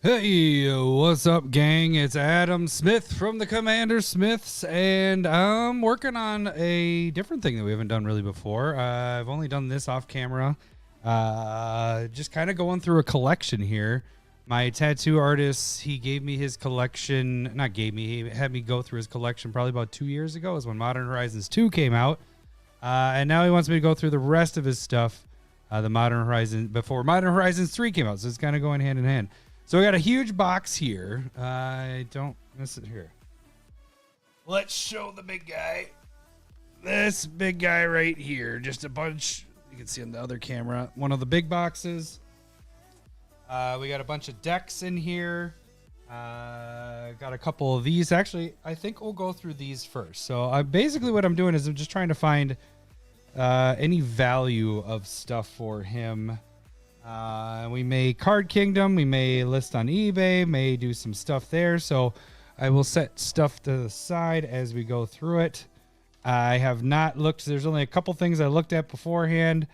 Hey, what's up, gang? It's Adam Smith from the CommanderSmiths, and I'm working on a different thing that we haven't done really before. I've only done this off camera. Just kind of going through a collection here. My tattoo artist, he gave me his collection, not gave me, he had me go through his collection probably about 2 years ago, is when Modern Horizons 2 came out. And now he wants me to go through the rest of his stuff, the Modern Horizon, before Modern Horizons 3 came out, so it's kind of going hand in hand. So we got a huge box here. I don't miss it here. Let's show the big guy. This big guy right here. Just a bunch. You can see on the other camera. One of the big boxes. We got a bunch of decks in here. Got a couple of these. Actually, I think we'll go through these first. So basically what I'm doing is I'm just trying to find any value of stuff for him. We may Card Kingdom, we may list on eBay, may do some stuff there. So I will set stuff to the side as we go through it. I have not looked. There's only a couple things I looked at beforehand.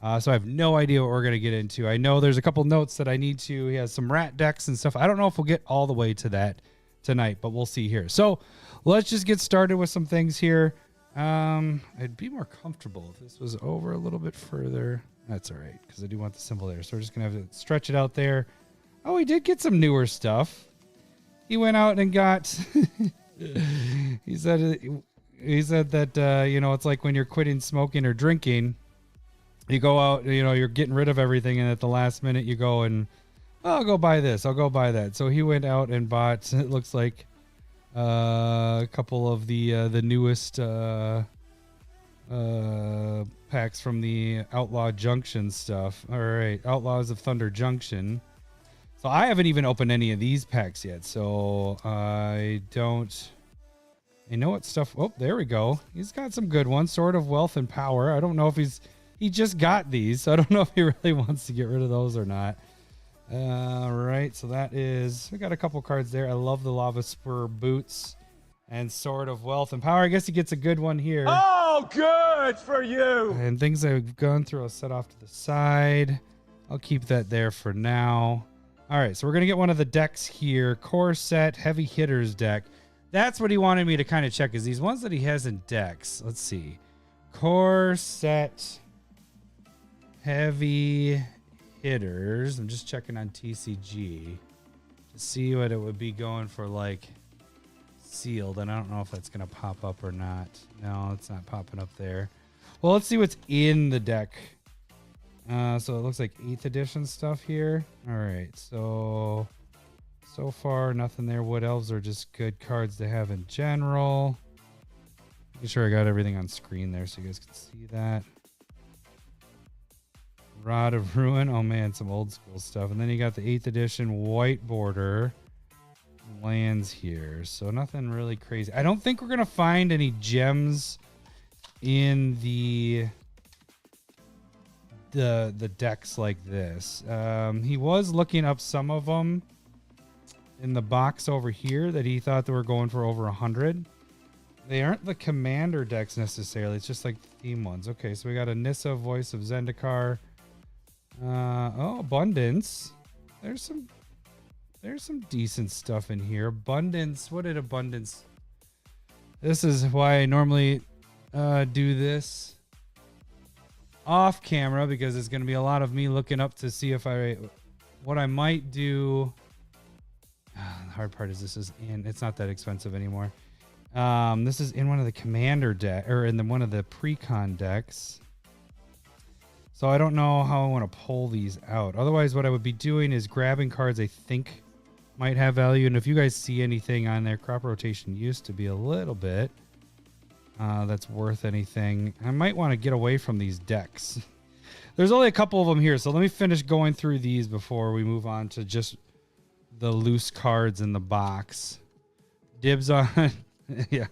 So I have no idea what we're going to get into. I know there's a couple notes that I need to. He has some rat decks and stuff. I don't know if we'll get all the way to that tonight, but we'll see here. So let's just get started with some things here. I'd be more comfortable if this was over a little bit further. That's all right, because I do want the symbol there. So we're just going to have to stretch it out there. Oh, he did get some newer stuff. He went out and got... he said that, you know, it's like when you're quitting smoking or drinking. You go out, you know, you're getting rid of everything, and at the last minute you go and, oh, I'll go buy this, I'll go buy that. So he went out and bought, it looks like, a couple of the newest... packs from the Outlaw Junction stuff. All right, Outlaws of Thunder Junction. So I haven't even opened any of these packs yet, so I know what stuff. Oh, there we go. He's got some good ones. Sword of Wealth and Power. I don't know if he just got these, so I don't know if he really wants to get rid of those or not. All right, so we got a couple cards there. I love the Lava Spur Boots and Sword of Wealth and Power. I guess he gets a good one here. Oh, good for you. And things I've gone through, I'll set off to the side. I'll keep that there for now. All right, so we're going to get one of the decks here. Core Set, Heavy Hitters deck. That's what he wanted me to kind of check, is these ones that he has in decks. Let's see. Core Set, Heavy Hitters. I'm just checking on TCG to see what it would be going for, like... sealed, and I don't know if that's gonna pop up or not. No, it's not popping up there. Well, let's see what's in the deck. So it looks like 8th edition stuff here. All right, so far nothing there. Wood Elves are just good cards to have in general. Making sure I got everything on screen there so you guys can see that. Rod of Ruin. Oh man, some old school stuff. And then you got the 8th edition white border lands here, so nothing really crazy. I don't think we're gonna find any gems in the decks like this. He was looking up some of them in the box over here that he thought they were going for over 100. They aren't the commander decks necessarily, it's just like the theme ones. Okay, so we got a Nissa, Voice of Zendikar. Oh, Abundance. There's some decent stuff in here. Abundance. What did Abundance? This is why I normally do this off camera, because it's going to be a lot of me looking up to see if what I might do. The hard part is it's not that expensive anymore. This is in one of the commander deck, or in one of the Precon decks. So I don't know how I want to pull these out. Otherwise, what I would be doing is grabbing cards I think might have value. And if you guys see anything on there, crop rotation used to be a little bit that's worth anything. I might want to get away from these decks. There's only a couple of them here, so let me finish going through these before we move on to just the loose cards in the box. Dibs on yeah,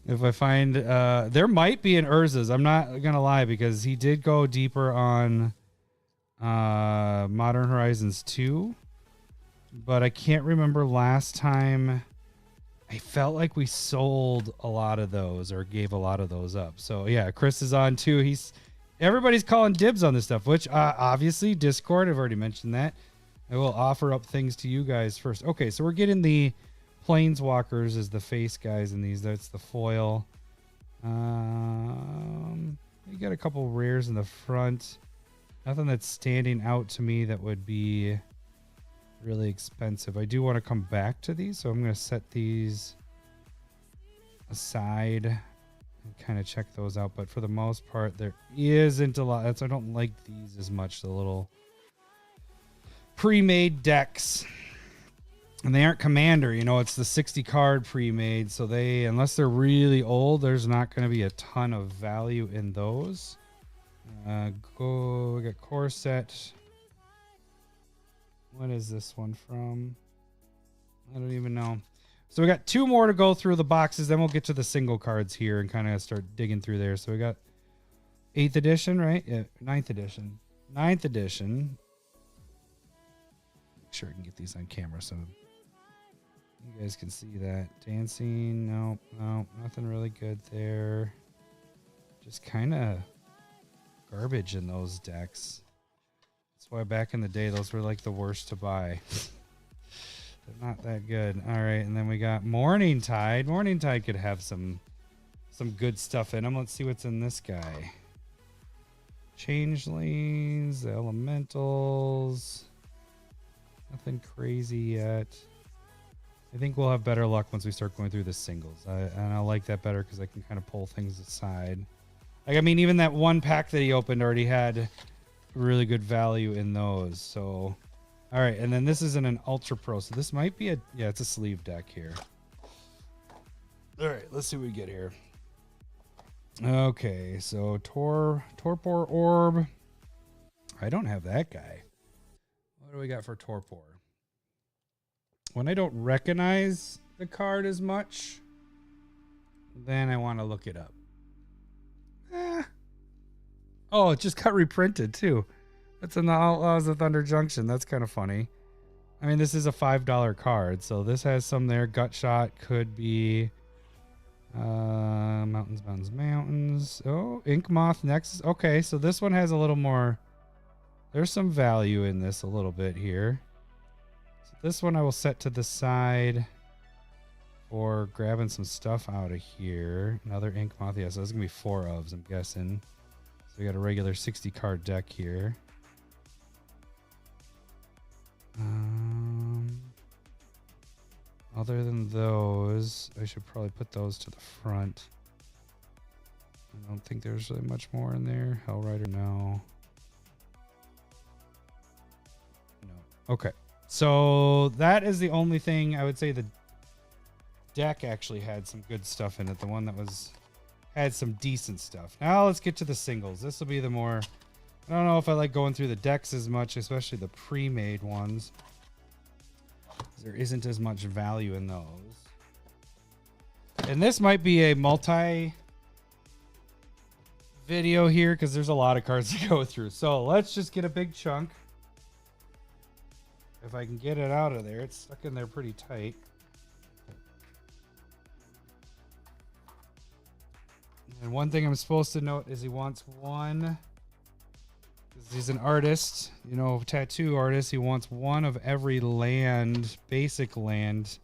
if I find there might be an Urza's. I'm not gonna lie, because he did go deeper on Modern Horizons 2. But I can't remember last time. I felt like we sold a lot of those or gave a lot of those up. So yeah, Chris is on too. Everybody's calling dibs on this stuff, which obviously Discord, I've already mentioned that. I will offer up things to you guys first. Okay, so we're getting the Planeswalkers as the face guys in these. That's the foil. You got a couple rares in the front. Nothing that's standing out to me that would be really expensive. I do want to come back to these, so I'm going to set these aside and kind of check those out. But for the most part, there isn't a lot. I don't like these as much, the little pre-made decks. And they aren't Commander, you know, it's the 60 card pre-made. So they, unless they're really old, there's not going to be a ton of value in those. We got core set. What is this one from? I don't even know. So we got 2 more to go through the boxes. Then we'll get to the single cards here and kind of start digging through there. So we got 8th edition, right? Yeah, 9th edition. 9th edition. Make sure I can get these on camera so you guys can see that. Dancing, no, nothing really good there. Just kind of garbage in those decks. That's why back in the day, those were like the worst to buy. They're not that good. All right, and then we got Morning Tide. Morning Tide could have some good stuff in them. Let's see what's in this guy. Changelings, the Elementals. Nothing crazy yet. I think we'll have better luck once we start going through the singles. And I like that better because I can kind of pull things aside. Like, I mean, even that one pack that he opened already had really good value in those. So, all right. And then this isn't an Ultra Pro. So this might be it's a sleeve deck here. All right. Let's see what we get here. Okay. So Torpor Orb. I don't have that guy. What do we got for Torpor? When I don't recognize the card as much, then I want to look it up. Oh, it just got reprinted too. That's in the Outlaws of Thunder Junction. That's kind of funny. I mean, this is a $5 card, so this has some there. Gut Shot could be Mountains. Oh, Ink Moth Nexus. Okay, so this one has a little more. There's some value in this a little bit here. So this one I will set to the side for grabbing some stuff out of here. Another Ink Moth. Yeah, so there's going to be 4 ofs, I'm guessing. So we got a regular 60 card deck here. Other than those, I should probably put those to the front. I don't think there's really much more in there. Hellrider, no. Okay, so that is the only thing I would say the deck actually had some good stuff in it. The one that had some decent stuff. Now let's get to the singles. This will be the more, I don't know if I like going through the decks as much, especially the pre-made ones. There isn't as much value in those. And this might be a multi video here because there's a lot of cards to go through. So let's just get a big chunk. If I can get it out of there, it's stuck in there pretty tight. And one thing I'm supposed to note is he wants one, because he's an artist, you know, tattoo artist. He wants one of every land, basic land.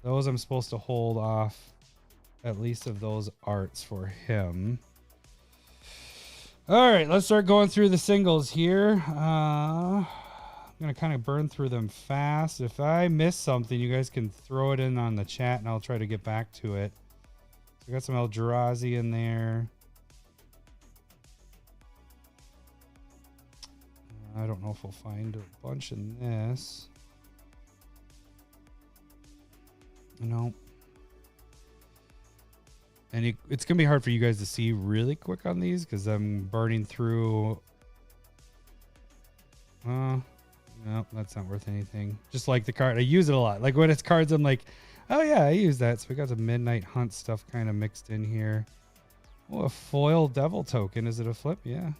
Those I'm supposed to hold off, at least of those arts for him. All right, let's start going through the singles here. I'm going to kind of burn through them fast. If I miss something, you guys can throw it in on the chat and I'll try to get back to it. So we got some Eldrazi in there. I don't know if we'll find a bunch in this. No. And it's going to be hard for you guys to see really quick on these because I'm burning through. No, that's not worth anything. Just like the card. I use it a lot. Like when it's cards, I'm like, oh yeah, I use that. So we got the Midnight Hunt stuff kind of mixed in here. Oh, a foil devil token. Is it a flip? Yeah.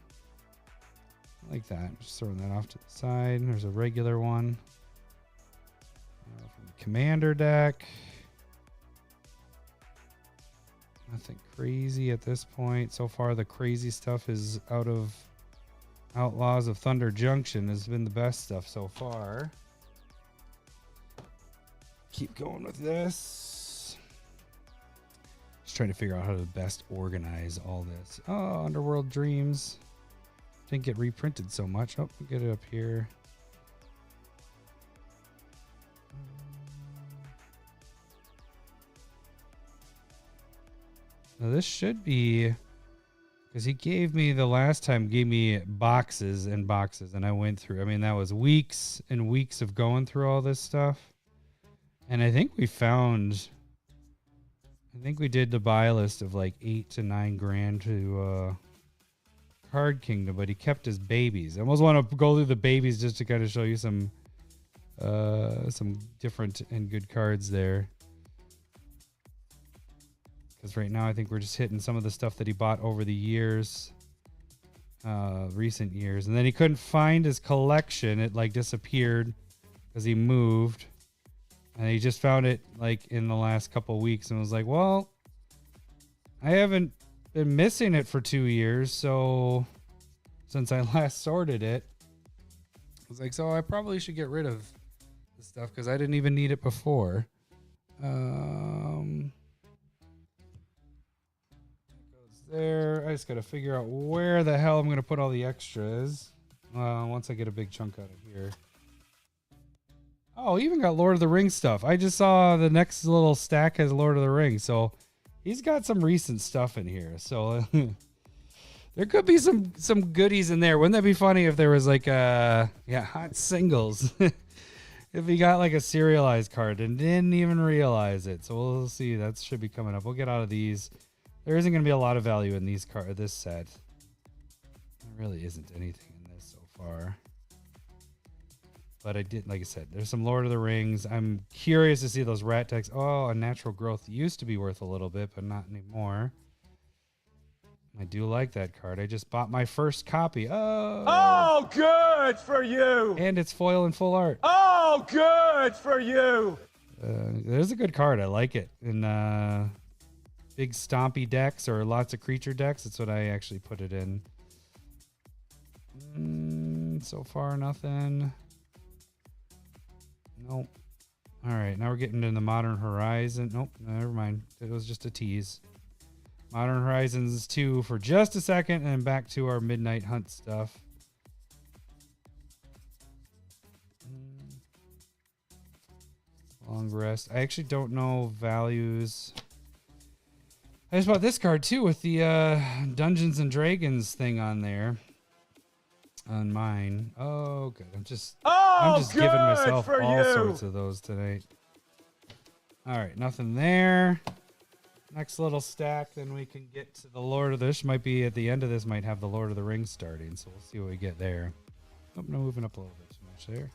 I like that. Just throwing that off to the side. There's a regular one. From the Commander deck. Nothing crazy at this point. So far, the crazy stuff is out of Outlaws of Thunder Junction has been the best stuff so far. keep going with this. Just trying to figure out how to best organize all this. Oh, Underworld Dreams. Didn't get reprinted so much. Oh, get it up here. Now this should be, because he gave me the last time, gave me boxes and boxes, and I went through. I mean, that was weeks and weeks of going through all this stuff. And I think we found, I think we did the buy list of like 8 to 9 grand to Card Kingdom, but he kept his babies. I almost want to go through the babies just to kind of show you some different and good cards there. Because right now I think we're just hitting some of the stuff that he bought over the years, recent years. And then he couldn't find his collection. It like disappeared because he moved. And he just found it like in the last couple of weeks and was like, well, I haven't been missing it for 2 years. So since I last sorted it, I was like, so I probably should get rid of the stuff because I didn't even need it before. There, I just got to figure out where the hell I'm going to put all the extras once I get a big chunk out of here. Oh, he even got Lord of the Rings stuff. I just saw the next little stack has Lord of the Rings, so he's got some recent stuff in here. So there could be some goodies in there. Wouldn't that be funny if there was like hot singles? If he got like a serialized card and didn't even realize it. So we'll see. That should be coming up. We'll get out of these. There isn't going to be a lot of value in these this set. There really isn't anything in this so far. But I did, like I said, there's some Lord of the Rings. I'm curious to see those rat decks. Oh, a Natural Growth used to be worth a little bit, but not anymore. I do like that card. I just bought my first copy. Oh, good for you. And it's foil and full art. Oh, good for you. There's a good card. I like it. In big stompy decks or lots of creature decks, that's what I actually put it in. So far, nothing. Nope. All right, now we're getting into the Modern Horizon. Nope, never mind. It was just a tease. Modern Horizons 2 for just a second, and then back to our Midnight Hunt stuff. Long rest. I actually don't know values. I just bought this card too with the Dungeons and Dragons thing on there. On mine. Oh, good. I'm just giving myself all sorts of those tonight. All right, nothing there. Next little stack, then we can get to the Lord of this. Might be at the end of this, might have the Lord of the Rings starting, so we'll see what we get there. Oh, no, moving up a little bit too much there.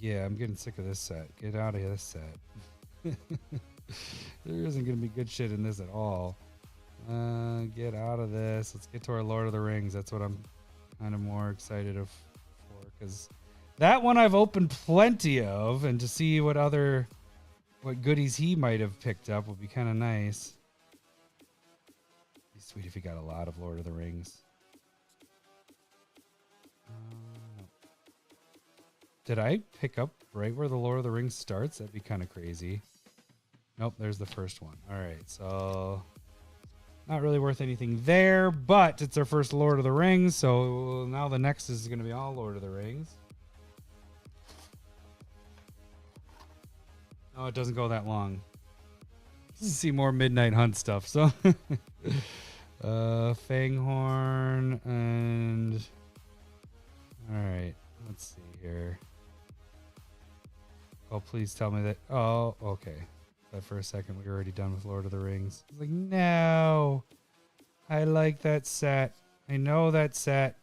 Yeah, I'm getting sick of this set. Get out of this set. There isn't going to be good shit in this at all. Get out of this. Let's get to our Lord of the Rings. That's what I'm kind of more excited for, because that one I've opened plenty of, and to see what goodies he might have picked up would be kind of nice. It'd be sweet if he got a lot of Lord of the Rings. Did I pick up right where the Lord of the Rings starts? That'd be kind of crazy. Nope, there's the first one. All right, so not really worth anything there, but it's our first Lord of the Rings, so now the next is going to be all Lord of the Rings. No, it doesn't go that long. See more Midnight Hunt stuff, so Fanghorn and all right, let's see here. Oh, please tell me that. Oh, okay. That for a second we were already done with Lord of the Rings. I was like, no, I like that set. I know that set.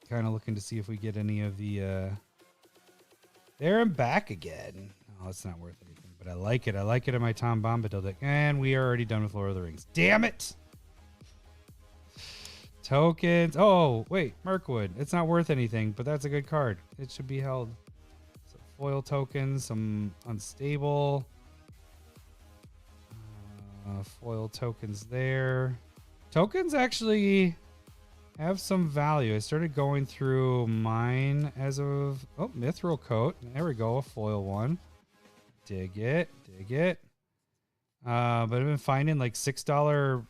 Kind of looking to see if we get any of the there and back again. Oh, it's not worth anything, but I like it. I like it in my Tom Bombadil deck. And we are already done with Lord of the Rings. Damn it! Tokens. Oh, wait. Mirkwood. It's not worth anything, but that's a good card. It should be held. So foil tokens, some unstable. Foil tokens there. Tokens actually have some value. I started going through mine as of... Oh, Mithril Coat. There we go, a foil one. Dig it, dig it. But I've been finding like $6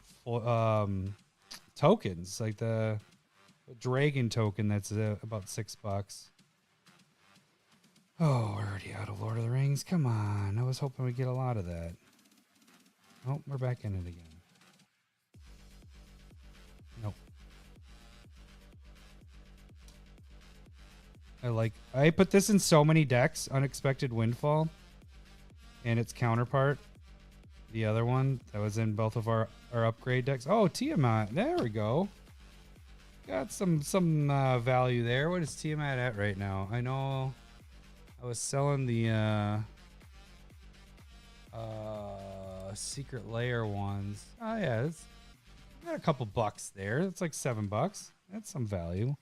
tokens, like the dragon token that's about $6. Oh, we're already out of Lord of the Rings. Come on. I was hoping we'd get a lot of that. Oh, we're back in it again. Nope. I put this in so many decks, Unexpected Windfall, and its counterpart, the other one that was in both of our upgrade decks. Oh, Tiamat. There we go. Got some value there. What is Tiamat at right now? I know I was selling the secret layer ones. Oh yeah, it's got a couple bucks there. It's like $7. That's some value.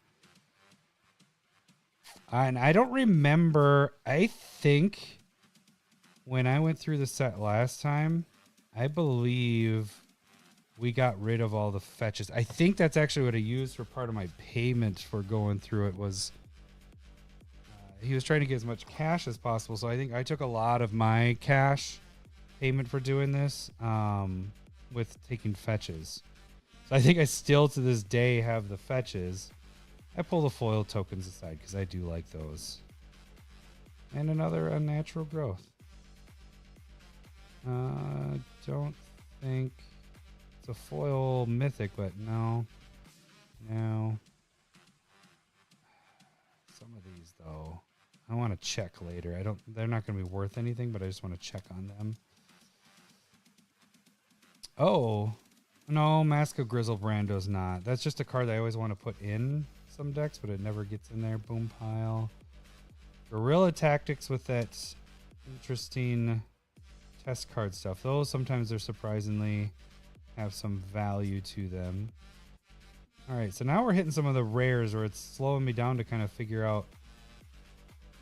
And I don't remember. I think when I went through the set last time, I believe we got rid of all the fetches. I think that's actually what I used for part of my payment for going through it. Was he was trying to get as much cash as possible, so I think I took a lot of my cash payment for doing this with taking fetches. So I think I still to this day have the fetches. I pull the foil tokens aside because I do like those. And another unnatural growth. Don't think it's a foil mythic, but no. No. Some of these though, I want to check later. They're not going to be worth anything, but I just want to check on them. Oh, no, Mask of Grizzlebrando's not. That's just a card that I always want to put in some decks, but it never gets in there. Boom pile. Guerrilla Tactics with that interesting test card stuff. Those sometimes they're surprisingly have some value to them. All right, so now we're hitting some of the rares where it's slowing me down to kind of figure out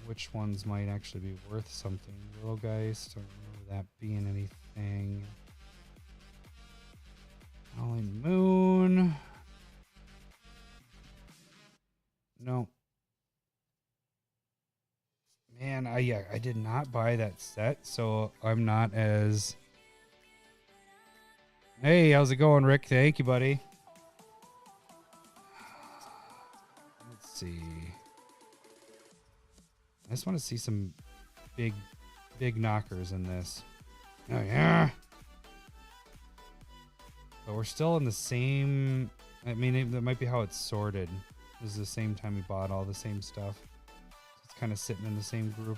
which ones might actually be worth something. Little guys, don't remember that being anything. Howling Moon. No. Man, I did not buy that set, so I'm not as... Hey, how's it going, Rick? Thank you, buddy. Let's see. I just want to see some big knockers in this. Oh, yeah. But we're still in the same... I mean, that might be how it's sorted. This is the same time we bought all the same stuff. It's kind of sitting in the same group.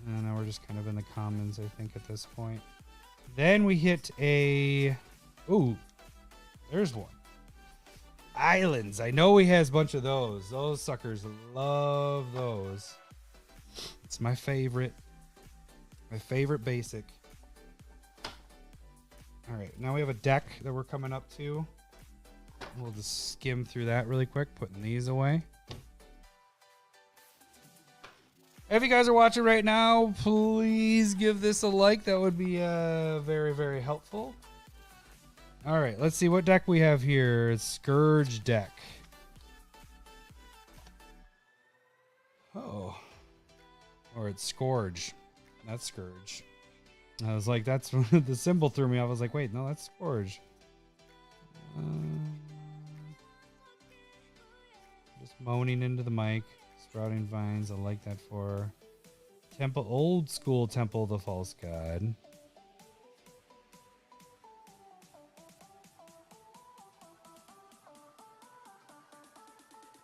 And now we're just kind of in the commons, I think, at this point. Then we hit a... Ooh, there's one. Islands. I know he has a bunch of those. Those suckers love those. It's my favorite. My favorite basic. All right, now we have a deck that we're coming up to. We'll just skim through that really quick, putting these away. If you guys are watching right now, please give this a like. That would be very, very helpful. All right, let's see what deck we have here. It's Scourge deck. Oh. Or it's Scourge. That's Scourge. I was like, that's the symbol threw me off. I was like, wait, no, that's Scourge. Just moaning into the mic. Sprouting Vines, I like that for Temple, old school Temple of the False God.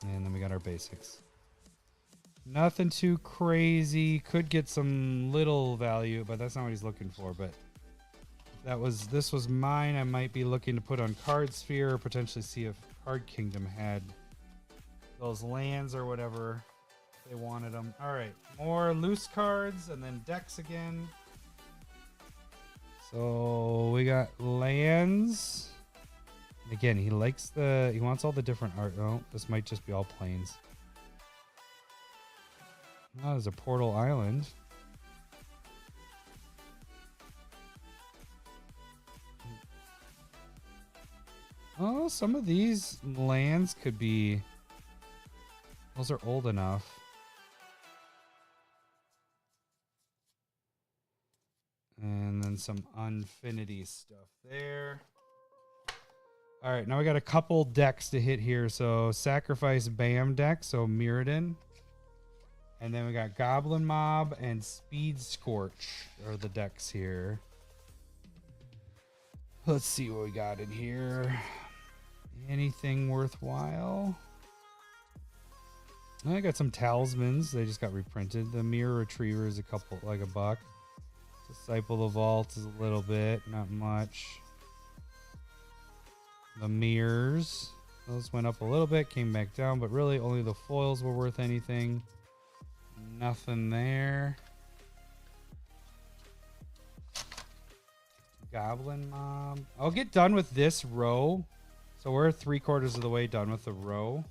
And then we got our basics. Nothing too crazy. Could get some little value, but that's not what he's looking for. But this was mine. I might be looking to put on Card Sphere, or potentially see if Card Kingdom had those lands or whatever. They wanted them. All right, more loose cards and then decks again. So we got lands. Again, he wants all the different art. Oh, this might just be all plains. Oh, there's a Portal Island. Oh, some of these lands could be... Those are old enough. And then some Unfinity stuff there. All right, now we got a couple decks to hit here. So Sacrifice Bam deck, so Mirrodin. And then we got Goblin Mob and Speed Scorch are the decks here. Let's see what we got in here. Anything worthwhile? I got some Talismans. They just got reprinted. The Mirror Retriever is a couple, like $1. Disciple of Vault is a little bit, not much. The Mirrors, those went up a little bit, came back down, but really only the foils were worth anything. Nothing there. Goblin Mob. I'll get done with this row. So we're 3/4 of the way done with the row.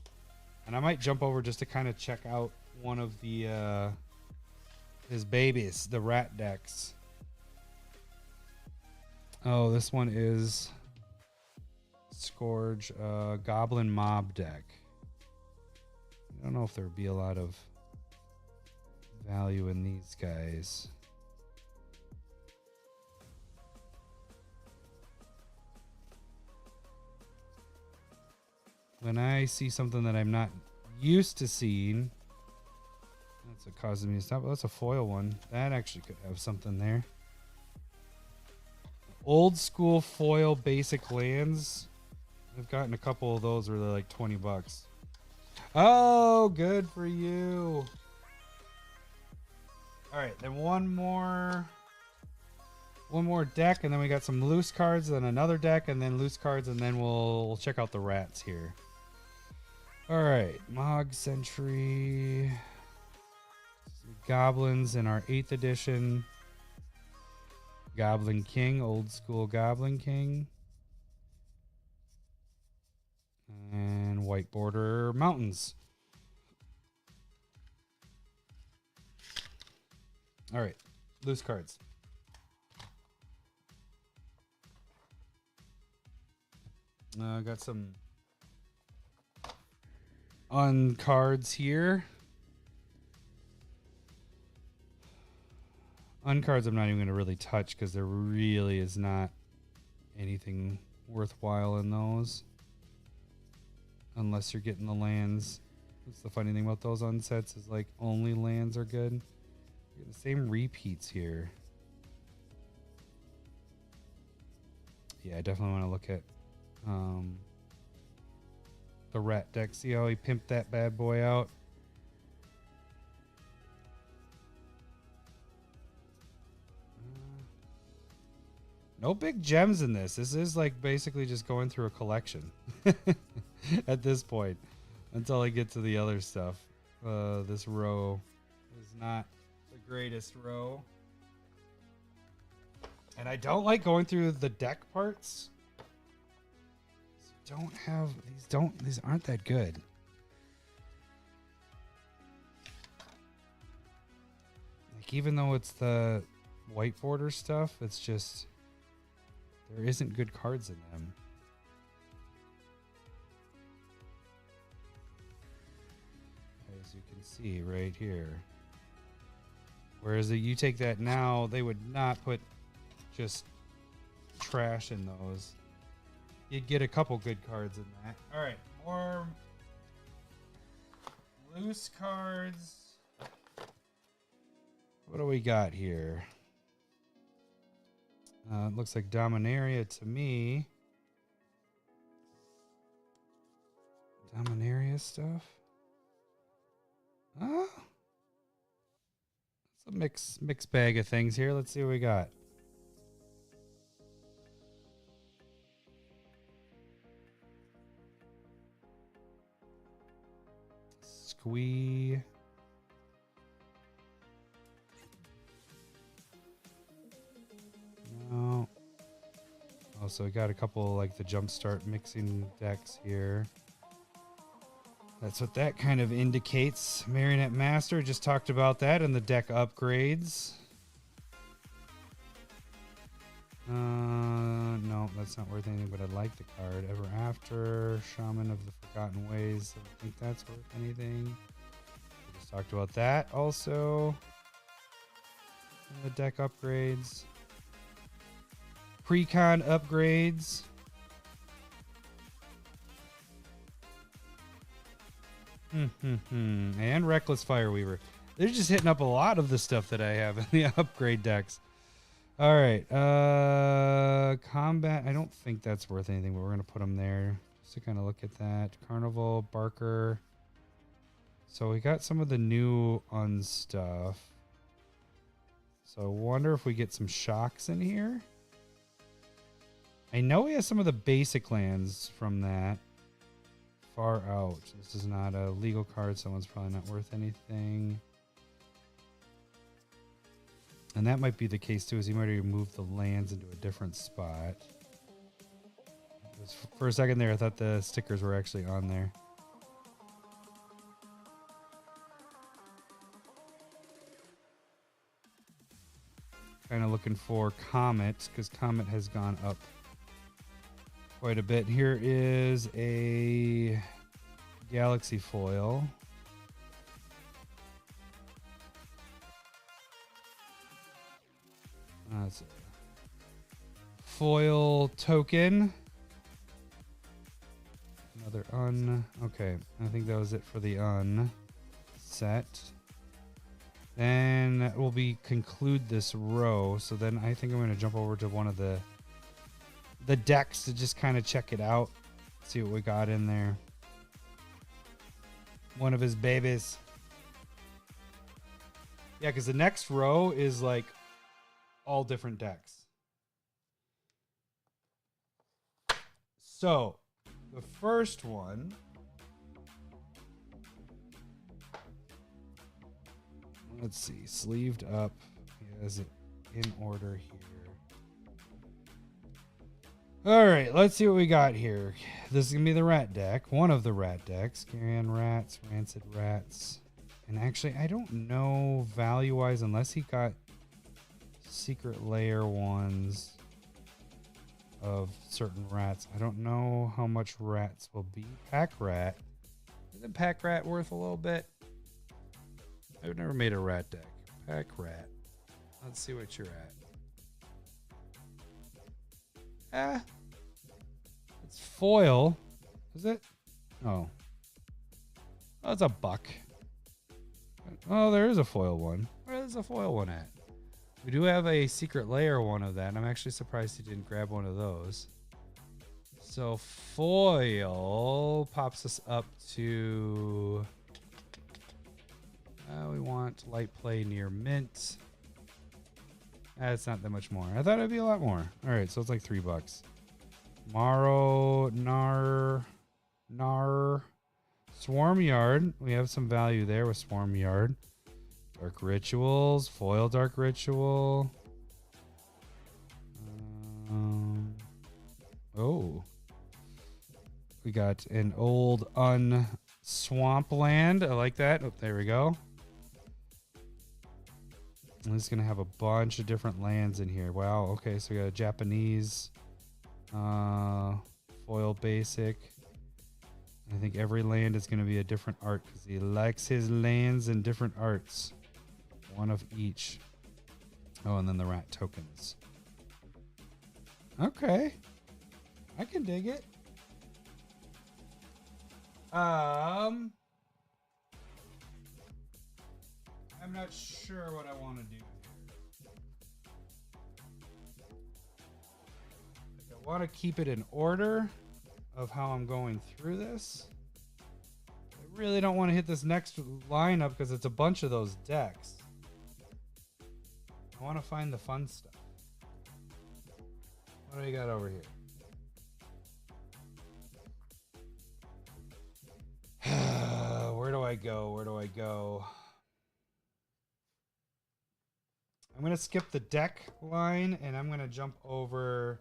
And I might jump over just to kind of check out one of the his babies, the rat decks. Oh, this one is Scourge Goblin Mob deck. I don't know if there would be a lot of value in these guys. When I see something that I'm not used to seeing, that's what causes me to stop. Well, that's a foil one. That actually could have something there. Old school foil basic lands. I've gotten a couple of those where they're like $20. Oh, good for you. All right, then one more deck, and then we got some loose cards, then another deck, and then loose cards, and then we'll check out the rats here. All right, Mog Sentry, Goblins in our 8th edition. Goblin King, old school Goblin King. And White Border Mountains. All right, loose cards. Got some uncards here. Uncards I'm not even going to really touch because there really is not anything worthwhile in those. Unless you're getting the lands. That's the funny thing about those unsets is like only lands are good. You get the same repeats here. Yeah, I definitely want to look at the rat deck. See how he pimped that bad boy out? No big gems in this. This is like basically just going through a collection at this point until I get to the other stuff. This row is not the greatest row. And I don't like going through the deck parts. These aren't that good. Like even though it's the white border stuff, it's just there isn't good cards in them. As you can see right here. Whereas you take that now, they would not put just trash in those. You'd get a couple good cards in that. All right, more loose cards. What do we got here? It looks like Dominaria to me. Dominaria stuff. Oh, it's a mixed bag of things here. Let's see what we got. Squee. No. Oh, so we got a couple like the Jumpstart mixing decks here. That's what that kind of indicates. Marionette Master, just talked about that and the deck upgrades. No, that's not worth anything, but I like the card. Ever After, Shaman of the Forgotten Ways. I don't think that's worth anything. We just talked about that also. And the deck upgrades. Precon upgrades. And Reckless Fireweaver. They're just hitting up a lot of the stuff that I have in the upgrade decks. All right. Combat. I don't think that's worth anything, but we're going to put them there just to kind of look at that. Carnival, Barker. So we got some of the new unstuff. So I wonder if we get some shocks in here. I know we have some of the basic lands from that. Far Out. This is not a legal card, so one's probably not worth anything. And that might be the case too, is he might have moved the lands into a different spot. For a second there, I thought the stickers were actually on there. Kind of looking for Comet, because Comet has gone up quite a bit. Here is a Galaxy foil. That's a foil token. Another okay, I think that was it for the set. Then that will conclude this row. So then I think I'm going to jump over to one of the decks to just kind of check it out, see what we got in there. One of his babies. Yeah, because the next row is like all different decks. So the first one, let's see, sleeved up. He has it in order here. All right, let's see what we got here. This is going to be the rat deck. One of the rat decks. Carrion Rats, Rancid Rats. And actually, I don't know value-wise unless he got Secret Lair ones of certain rats. I don't know how much rats will be. Pack Rat. Isn't Pack Rat worth a little bit? I've never made a rat deck. Pack Rat. Let's see what you're at. It's foil. Is it? Oh. Oh, it's a buck. Oh, there is a foil one. Where's the foil one at? We do have a Secret Lair one of that. I'm actually surprised he didn't grab one of those. So foil pops us up to... we want light play near mint. It's not that much more. I thought it'd be a lot more. All right, so it's like $3. Morrow, Nar, Swarm Yard. We have some value there with Swarm Yard. Dark Rituals, foil Dark Ritual. Oh. We got an old Swampland. I like that. Oh, there we go. And this is going to have a bunch of different lands in here. Wow. Okay, so we got a Japanese foil basic. I think every land is going to be a different art because he likes his lands in different arts. One of each. Oh, and then the rat tokens. Okay. I can dig it. I'm not sure what I want to do here. I want to keep it in order of how I'm going through this. I really don't want to hit this next lineup because it's a bunch of those decks. I want to find the fun stuff. What do we got over here? Where do I go? Where do I go? I'm going to skip the deck line and I'm going to jump over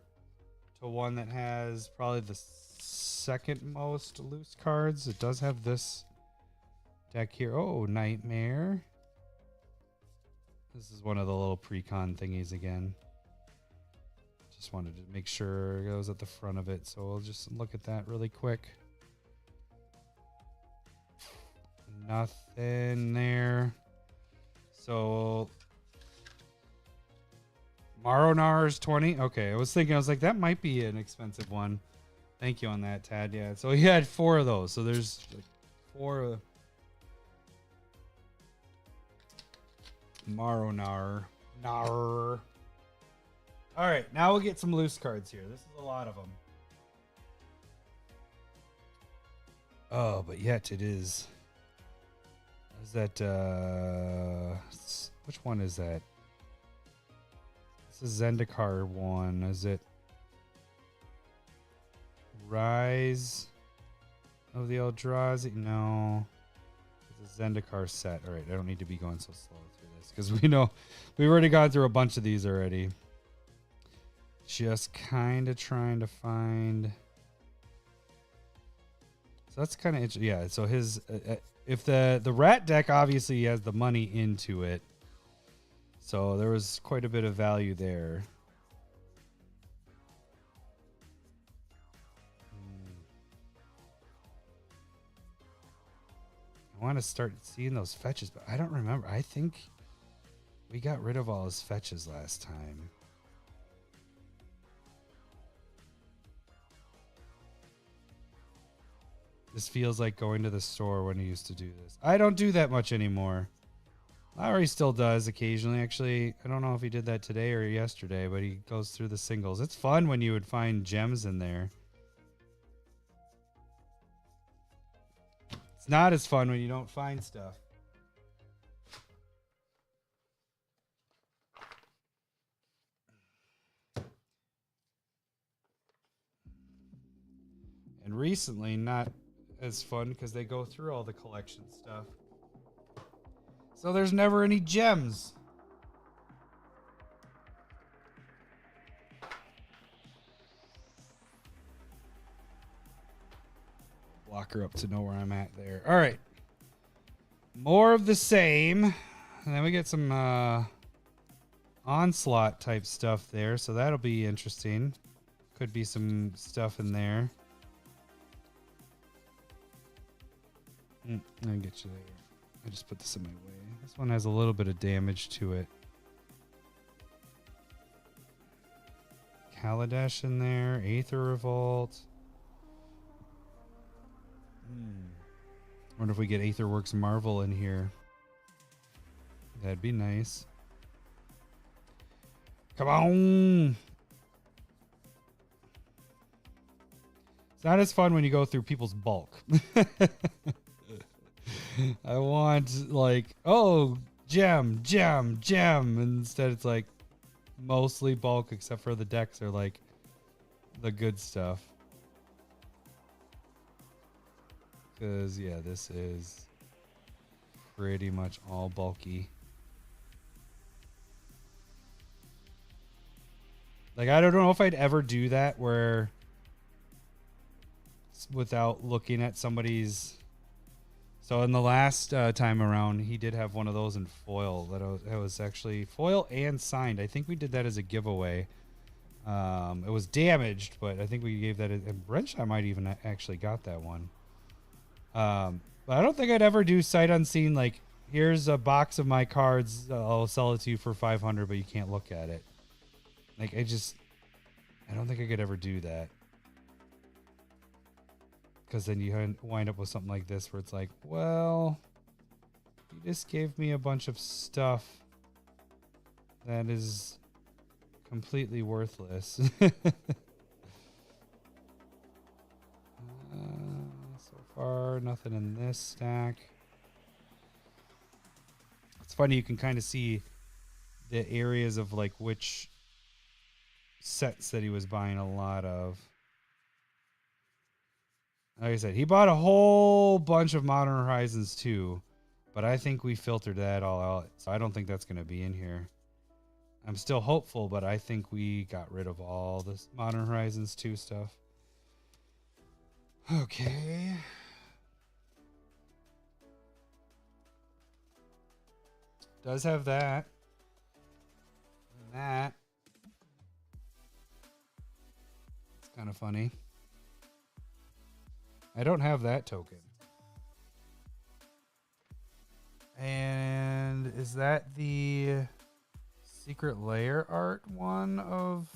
to one that has probably the second most loose cards. It does have this deck here. Oh, Nightmare. This is one of the little Precon thingies again. Just wanted to make sure it goes at the front of it. So we'll just look at that really quick. Nothing there. So Maronar's 20. Okay, I was like, that might be an expensive one. Thank you on that, Tad. Yeah, so he had 4 of those. So there's like 4 Maronar. Nar. All right, now we'll get some loose cards here. This is a lot of them. Oh, but yet it is. Is that which one is that? This is Zendikar one. Is it Rise of the Eldrazi? No. It's a Zendikar set. All right, I don't need to be going so slow through this because we know we've already gone through a bunch of these already. Just kind of trying to find. So that's kind of interesting. Yeah. So his, if the rat deck obviously has the money into it, so there was quite a bit of value there. I want to start seeing those fetches, but I don't remember. I think we got rid of all his fetches last time. This feels like going to the store when he used to do this. I don't do that much anymore. Lowry still does occasionally. Actually, I don't know if he did that today or yesterday, but he goes through the singles. It's fun when you would find gems in there. It's not as fun when you don't find stuff. And recently, not as fun because they go through all the collection stuff. So there's never any gems. Block her up to know where I'm at there. All right. More of the same. And then we get some onslaught type stuff there. So that'll be interesting. Could be some stuff in there. I'll get you there. I just put this in my way. This one has a little bit of damage to it. Kaladesh in there. Aether Revolt. Wonder if we get Aetherworks Marvel in here. That'd be nice. Come on! It's not as fun when you go through people's bulk. I want like, oh, gem. Instead it's like mostly bulk except for the decks are like the good stuff. Because, yeah, this is pretty much all bulky. Like, I don't know if I'd ever do that where without looking at somebody's. So in the last time around, he did have one of those in foil that was actually foil and signed. I think we did that as a giveaway. It was damaged, but I think we gave that. And Wrench, I might even actually got that one. But I don't think I'd ever do sight unseen. Like, here's a box of my cards. I'll sell it to you for 500, but you can't look at it. Like, I don't think I could ever do that. Because then you wind up with something like this where it's like, well, you just gave me a bunch of stuff that is completely worthless. So far, nothing in this stack. It's funny, you can kind of see the areas of like which sets that he was buying a lot of. Like I said, he bought a whole bunch of Modern Horizons too, but I think we filtered that all out. So I don't think that's going to be in here. I'm still hopeful, but I think we got rid of all this Modern Horizons 2 stuff. Okay. Does have that. And that. kind of funny. I don't have that token. And is that the secret layer art one of...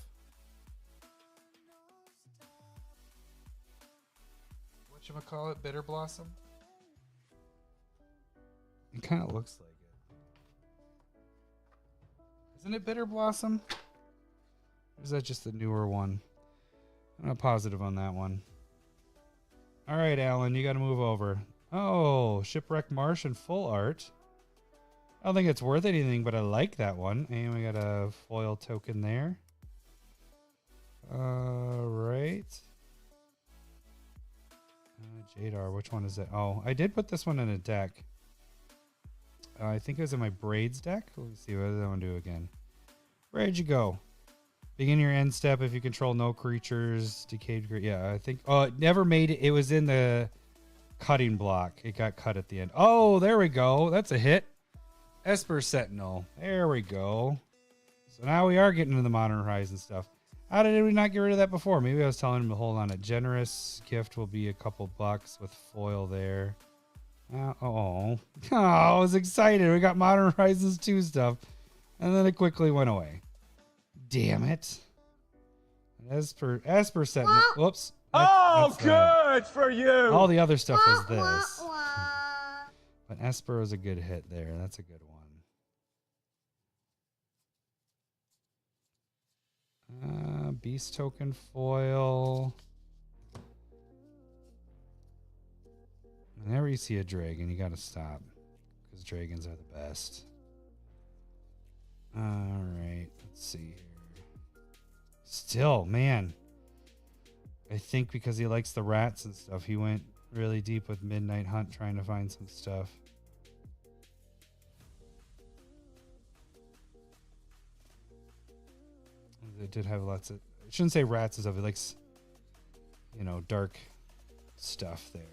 Whatchamacallit? Bitter Blossom? It kind of looks like it. Isn't it Bitter Blossom? Or is that just the newer one? I'm not positive on that one. All right, Alan, you got to move over. Oh, Shipwreck Marsh and full art. I don't think it's worth anything, but I like that one. And we got a foil token there. All right. Jadar, which one is it? Oh, I did put this one in a deck. I think it was in my Braids deck. Let's see, what does that one do again? Where'd you go? Begin your end step if you control no creatures. Decayed. Yeah, I think. Oh, it never made it. It was in the cutting block. It got cut at the end. Oh, there we go. That's a hit. Esper Sentinel. There we go. So now we are getting into the Modern Horizon stuff. How did we not get rid of that before? Maybe I was telling him to hold on. A generous gift will be a couple bucks with foil there. Oh, I was excited. We got Modern Horizons 2 stuff. And then it quickly went away. Damn it. Esper Sentinel. Whoops. Oh, good for you. All the other stuff was this. But Esper was a good hit there. That's a good one. Beast token foil. Whenever you see a dragon, you gotta stop. Because dragons are the best. Alright, let's see here. Still, man. I think because he likes the rats and stuff, he went really deep with Midnight Hunt trying to find some stuff. It did have lots of... I shouldn't say rats and stuff. It likes, you know, dark stuff there.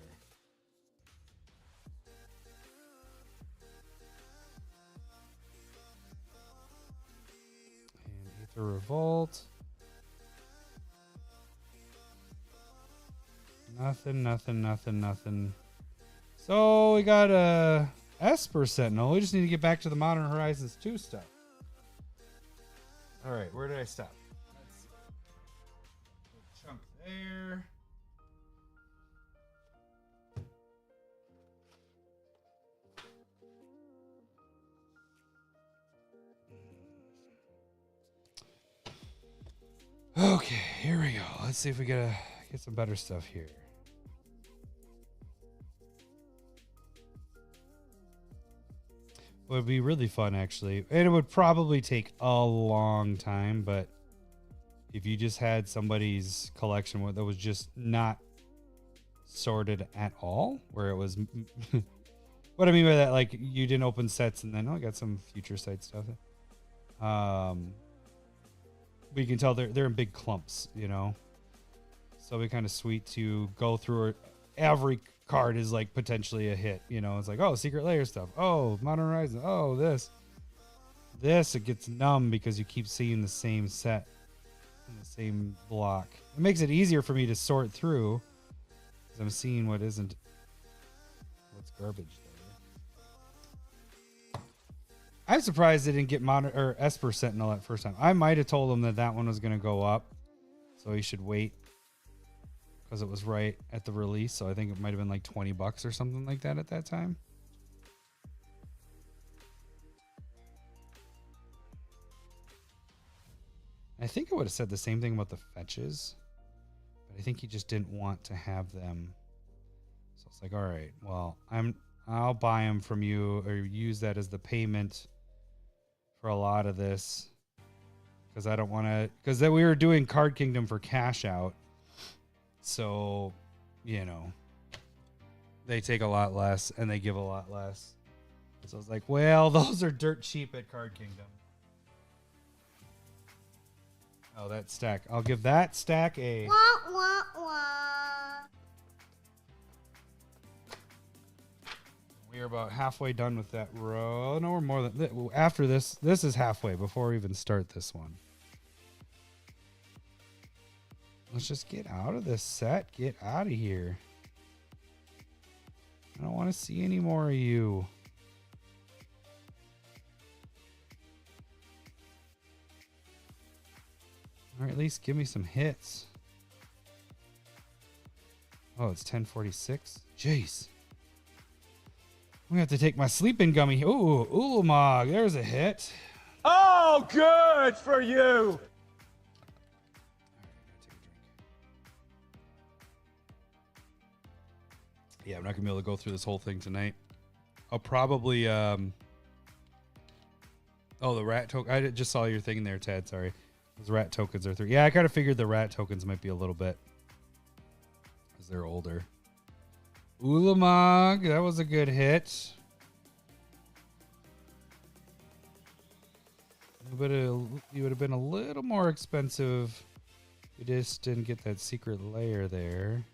And Aether Revolt. Nothing. So we got a Esper Sentinel. We just need to get back to the Modern Horizons 2 stuff. All right, where did I stop? Let's see. Chunk there. Okay, here we go. Let's see if we get some better stuff here. It would be really fun, actually. And it would probably take a long time, but if you just had somebody's collection that was just not sorted at all, where it was... What I mean by that, like, you didn't open sets and then, I got some future site stuff. But you can tell they're in big clumps, you know? So it'd be kind of sweet to go through it. Every card is like potentially a hit, you know? It's like, oh, secret layer stuff. Oh, Modern Horizon. Oh, this. It gets numb because you keep seeing the same set in the same block. It makes it easier for me to sort through because I'm seeing what isn't. What's garbage there. I'm surprised they didn't get Esper Sentinel that first time. I might have told him that one was going to go up, so he should wait. Because it was right at the release, so I think it might have been like $20 or something like that at that time. I think it would have said the same thing about the fetches, but I think he just didn't want to have them. So it's like, all right, well, I'll buy them from you or use that as the payment for a lot of this, because I don't want to. Because then we were doing Card Kingdom for cash out. So, you know, they take a lot less and they give a lot less. So I was like, well, those are dirt cheap at Card Kingdom. Oh, that stack. I'll give that stack a... We are about halfway done with that row. No, we're more than... After this is halfway before we even start this one. Let's just get out of this set. Get out of here. I don't want to see any more of you. Or at least give me some hits. Oh, it's 10:46. Jeez. I'm gonna have to take my sleeping gummy. Ooh, Ulamog. There's a hit. Oh, good for you. Yeah, I'm not gonna be able to go through this whole thing tonight. I'll probably oh, the rat token. I just saw your thing there, Ted. Sorry. Those rat tokens are 3. Yeah, I kind of figured the rat tokens might be a little bit because they're older. Ulamog, that was a good hit. But you would have been a little more expensive. You just didn't get that secret layer there.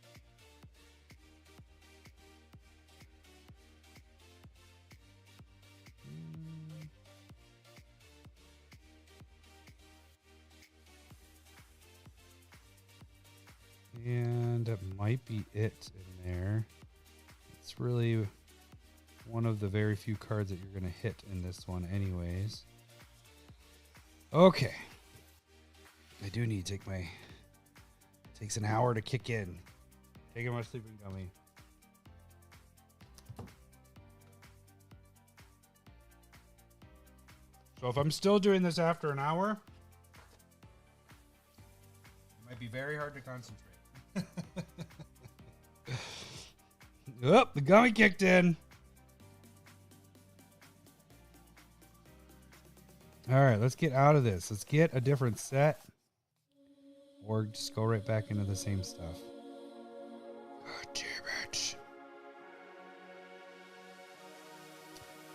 And that might be it in there. It's really one of the very few cards that you're going to hit in this one anyways. Okay. I do need to take my... Takes an hour to kick in. Taking my sleeping gummy. So if I'm still doing this after an hour, it might be very hard to concentrate. Oh, the gummy kicked in. All right, let's get out of this. Let's get a different set. Or just go right back into the same stuff. God damn it.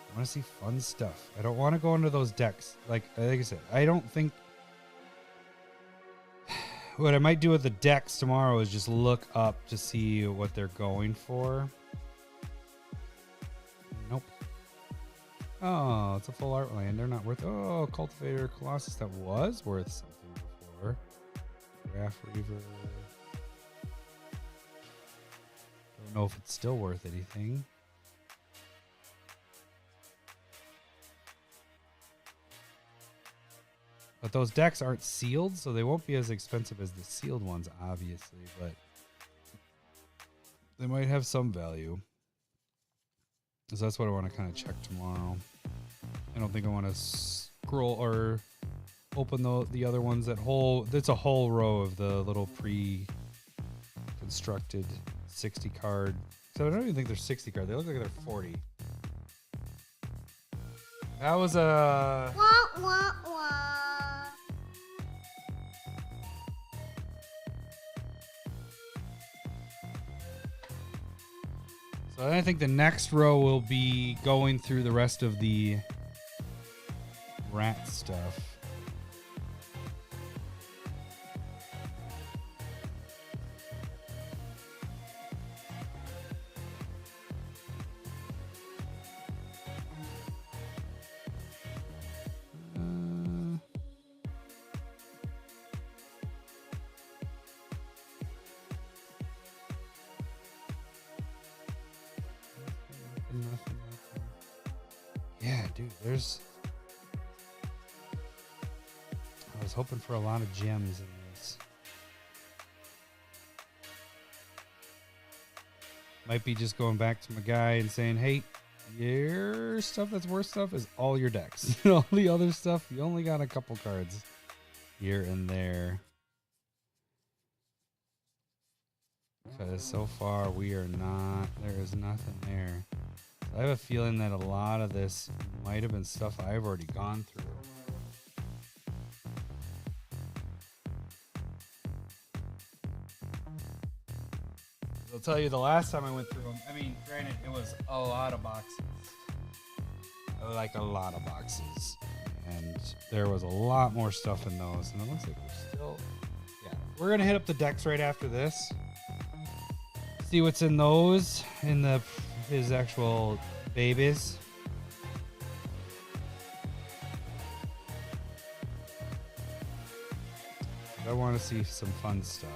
I want to see fun stuff. I don't want to go into those decks. Like I said, I don't think... What I might do with the decks tomorrow is just look up to see what they're going for. Nope. Oh, it's a full art land. They're not worth... Oh, Cultivator Colossus. That was worth something before. Graph Reaver. Don't know if it's still worth anything. But those decks aren't sealed, so they won't be as expensive as the sealed ones, obviously. But they might have some value. So that's what I want to kind of check tomorrow. I don't think I want to scroll or open the other ones. It's a whole row of the little pre-constructed 60 card. So I don't even think they're 60 card. They look like they're 40. That was a... Wah, wah, wah. So I think the next row will be going through the rest of the rat stuff. Yeah, dude, there's... I was hoping for a lot of gems in this. Might be just going back to my guy and saying, hey, your stuff that's worth stuff is all your decks. All the other stuff, you only got a couple cards here and there. Because so far we are not, there is nothing there. I have a feeling that a lot of this might have been stuff I've already gone through. I'll tell you, the last time I went through them, I mean, granted, it was a lot of boxes. Like a lot of boxes. And there was a lot more stuff in those. And it looks like we're still... Yeah. We're going to hit up the decks right after this. See what's in those, in his actual babies. I want to see some fun stuff.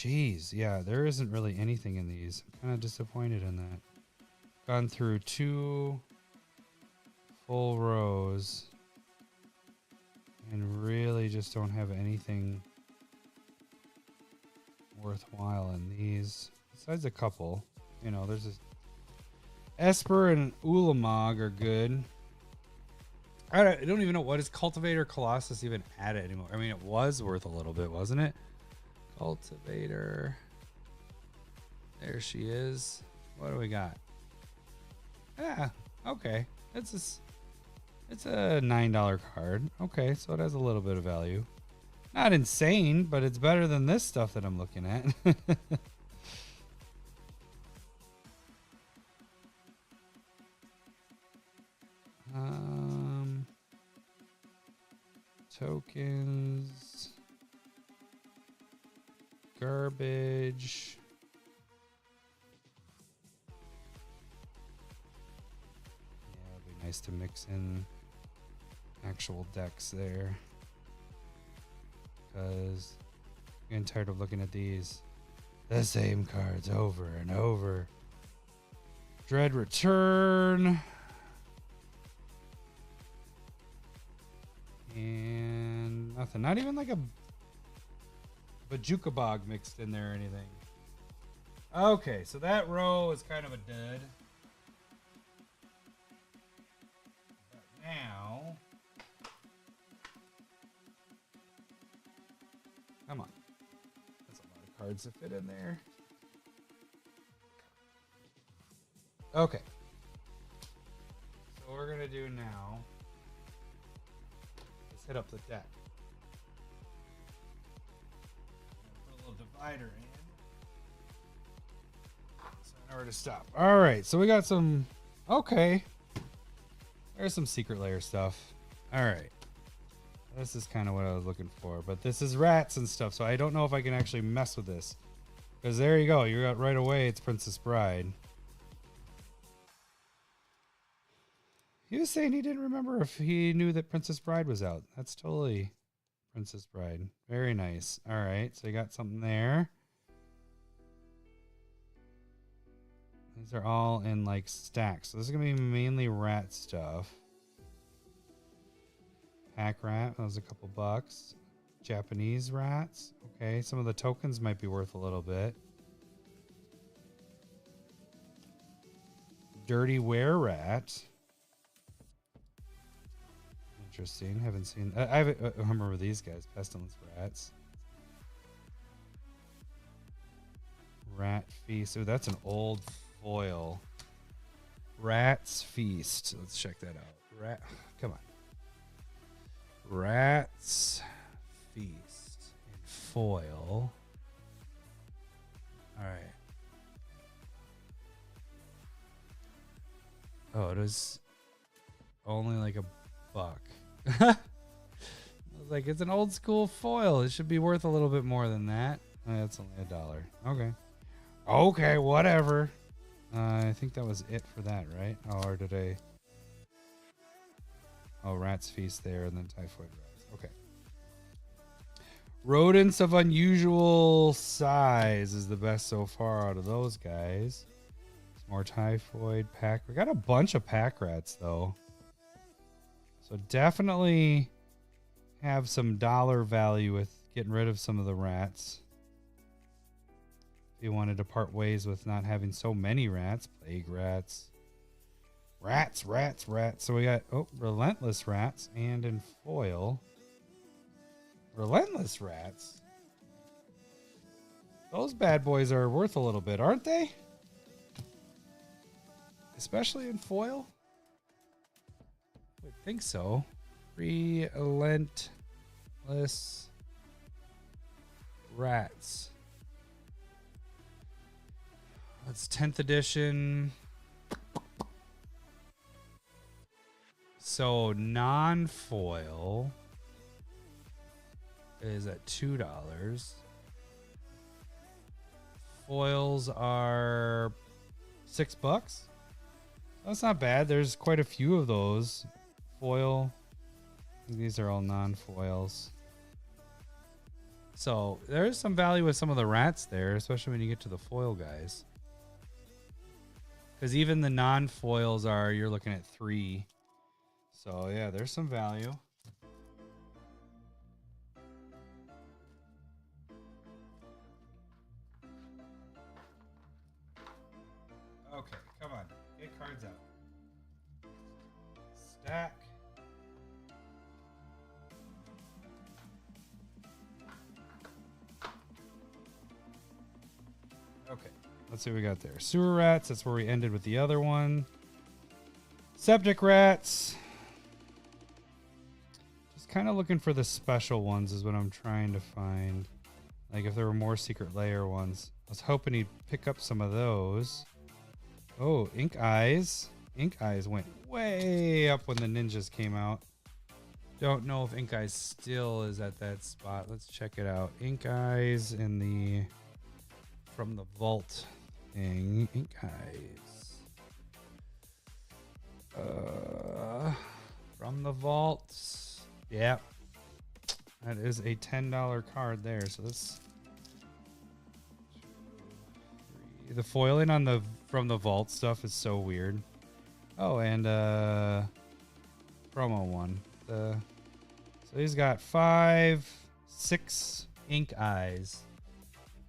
Jeez, yeah, there isn't really anything in these. I'm kind of disappointed in that. Gone through 2 full rows and really just don't have anything worthwhile in these. Besides a couple, you know, there's this Esper and Ulamog are good. I don't even know, what is Cultivator Colossus even at it anymore? I mean, it was worth a little bit, wasn't it? Cultivator. There she is. What do we got? Yeah, okay. It's a $9 card. Okay, so it has a little bit of value. Not insane, but it's better than this stuff that I'm looking at. Tokens. Garbage. Yeah, it'd be nice to mix in actual decks there. Because I'm getting tired of looking at these. The same cards over and over. Dread Return. And nothing. Not even like a Bajuka Bog mixed in there or anything. Okay, so that row is kind of a dud. But now, come on. That's a lot of cards to fit in there. Okay. So what we're going to do now is hit up the deck. Put a little divider in. So I know where to stop. All right, so we got some... Okay. There's some secret layer stuff. All right. This is kind of what I was looking for. But this is rats and stuff, so I don't know if I can actually mess with this. Because there you go. You got right away, it's Princess Bride. He was saying he didn't remember if he knew that Princess Bride was out. That's totally Princess Bride. Very nice. All right, so you got something there. These are all in like stacks. So this is going to be mainly rat stuff. Pack rat, that was a couple bucks. Japanese rats. Okay, some of the tokens might be worth a little bit. Dirty Were Rat. Interesting. Haven't seen. I remember these guys. Pestilence Rats. Rat Feast. Oh, that's an old foil. Rat's Feast. Let's check that out. Rat. Come on. Rat's Feast in foil. All right. Oh, it is only like a buck. I was like, it's an old school foil. It should be worth a little bit more than that. That's only $1. Okay. Okay, whatever. I think that was it for that, right? Oh, or did I? Oh, Rat's Feast there, and then Typhoid Rats. Okay. Rodents of unusual size is the best so far out of those guys. Some more Typhoid pack. We got a bunch of pack rats, though. So definitely have some dollar value with getting rid of some of the rats. If you wanted to part ways with not having so many rats. Plague rats. Rats. So we got, Relentless Rats and in foil. Relentless Rats? Those bad boys are worth a little bit, aren't they? Especially in foil? I would think so. Relentless Rats. That's 10th edition. So non-foil is at $2. Foils are $6. That's not bad. There's quite a few of those. Foil. These are all non-foils. So there is some value with some of the rats there, especially when you get to the foil guys. Because even the non-foils are, you're looking at 3. So yeah, there's some value. Okay, come on. Get cards out. Stack. Okay, let's see what we got there. Sewer rats, that's where we ended with the other one. Septic rats. Just kind of looking for the special ones is what I'm trying to find. Like if there were more secret layer ones. I was hoping he'd pick up some of those. Oh, ink eyes. Ink eyes went way up when the ninjas came out. Don't know if ink eyes still is at that spot. Let's check it out. Ink eyes in the from the vault thing. Ink eyes. From the vaults. Yeah. That is a $10 card there. So this the foiling on the from the vault stuff is so weird. Oh, and promo one. So he's got 6 ink eyes.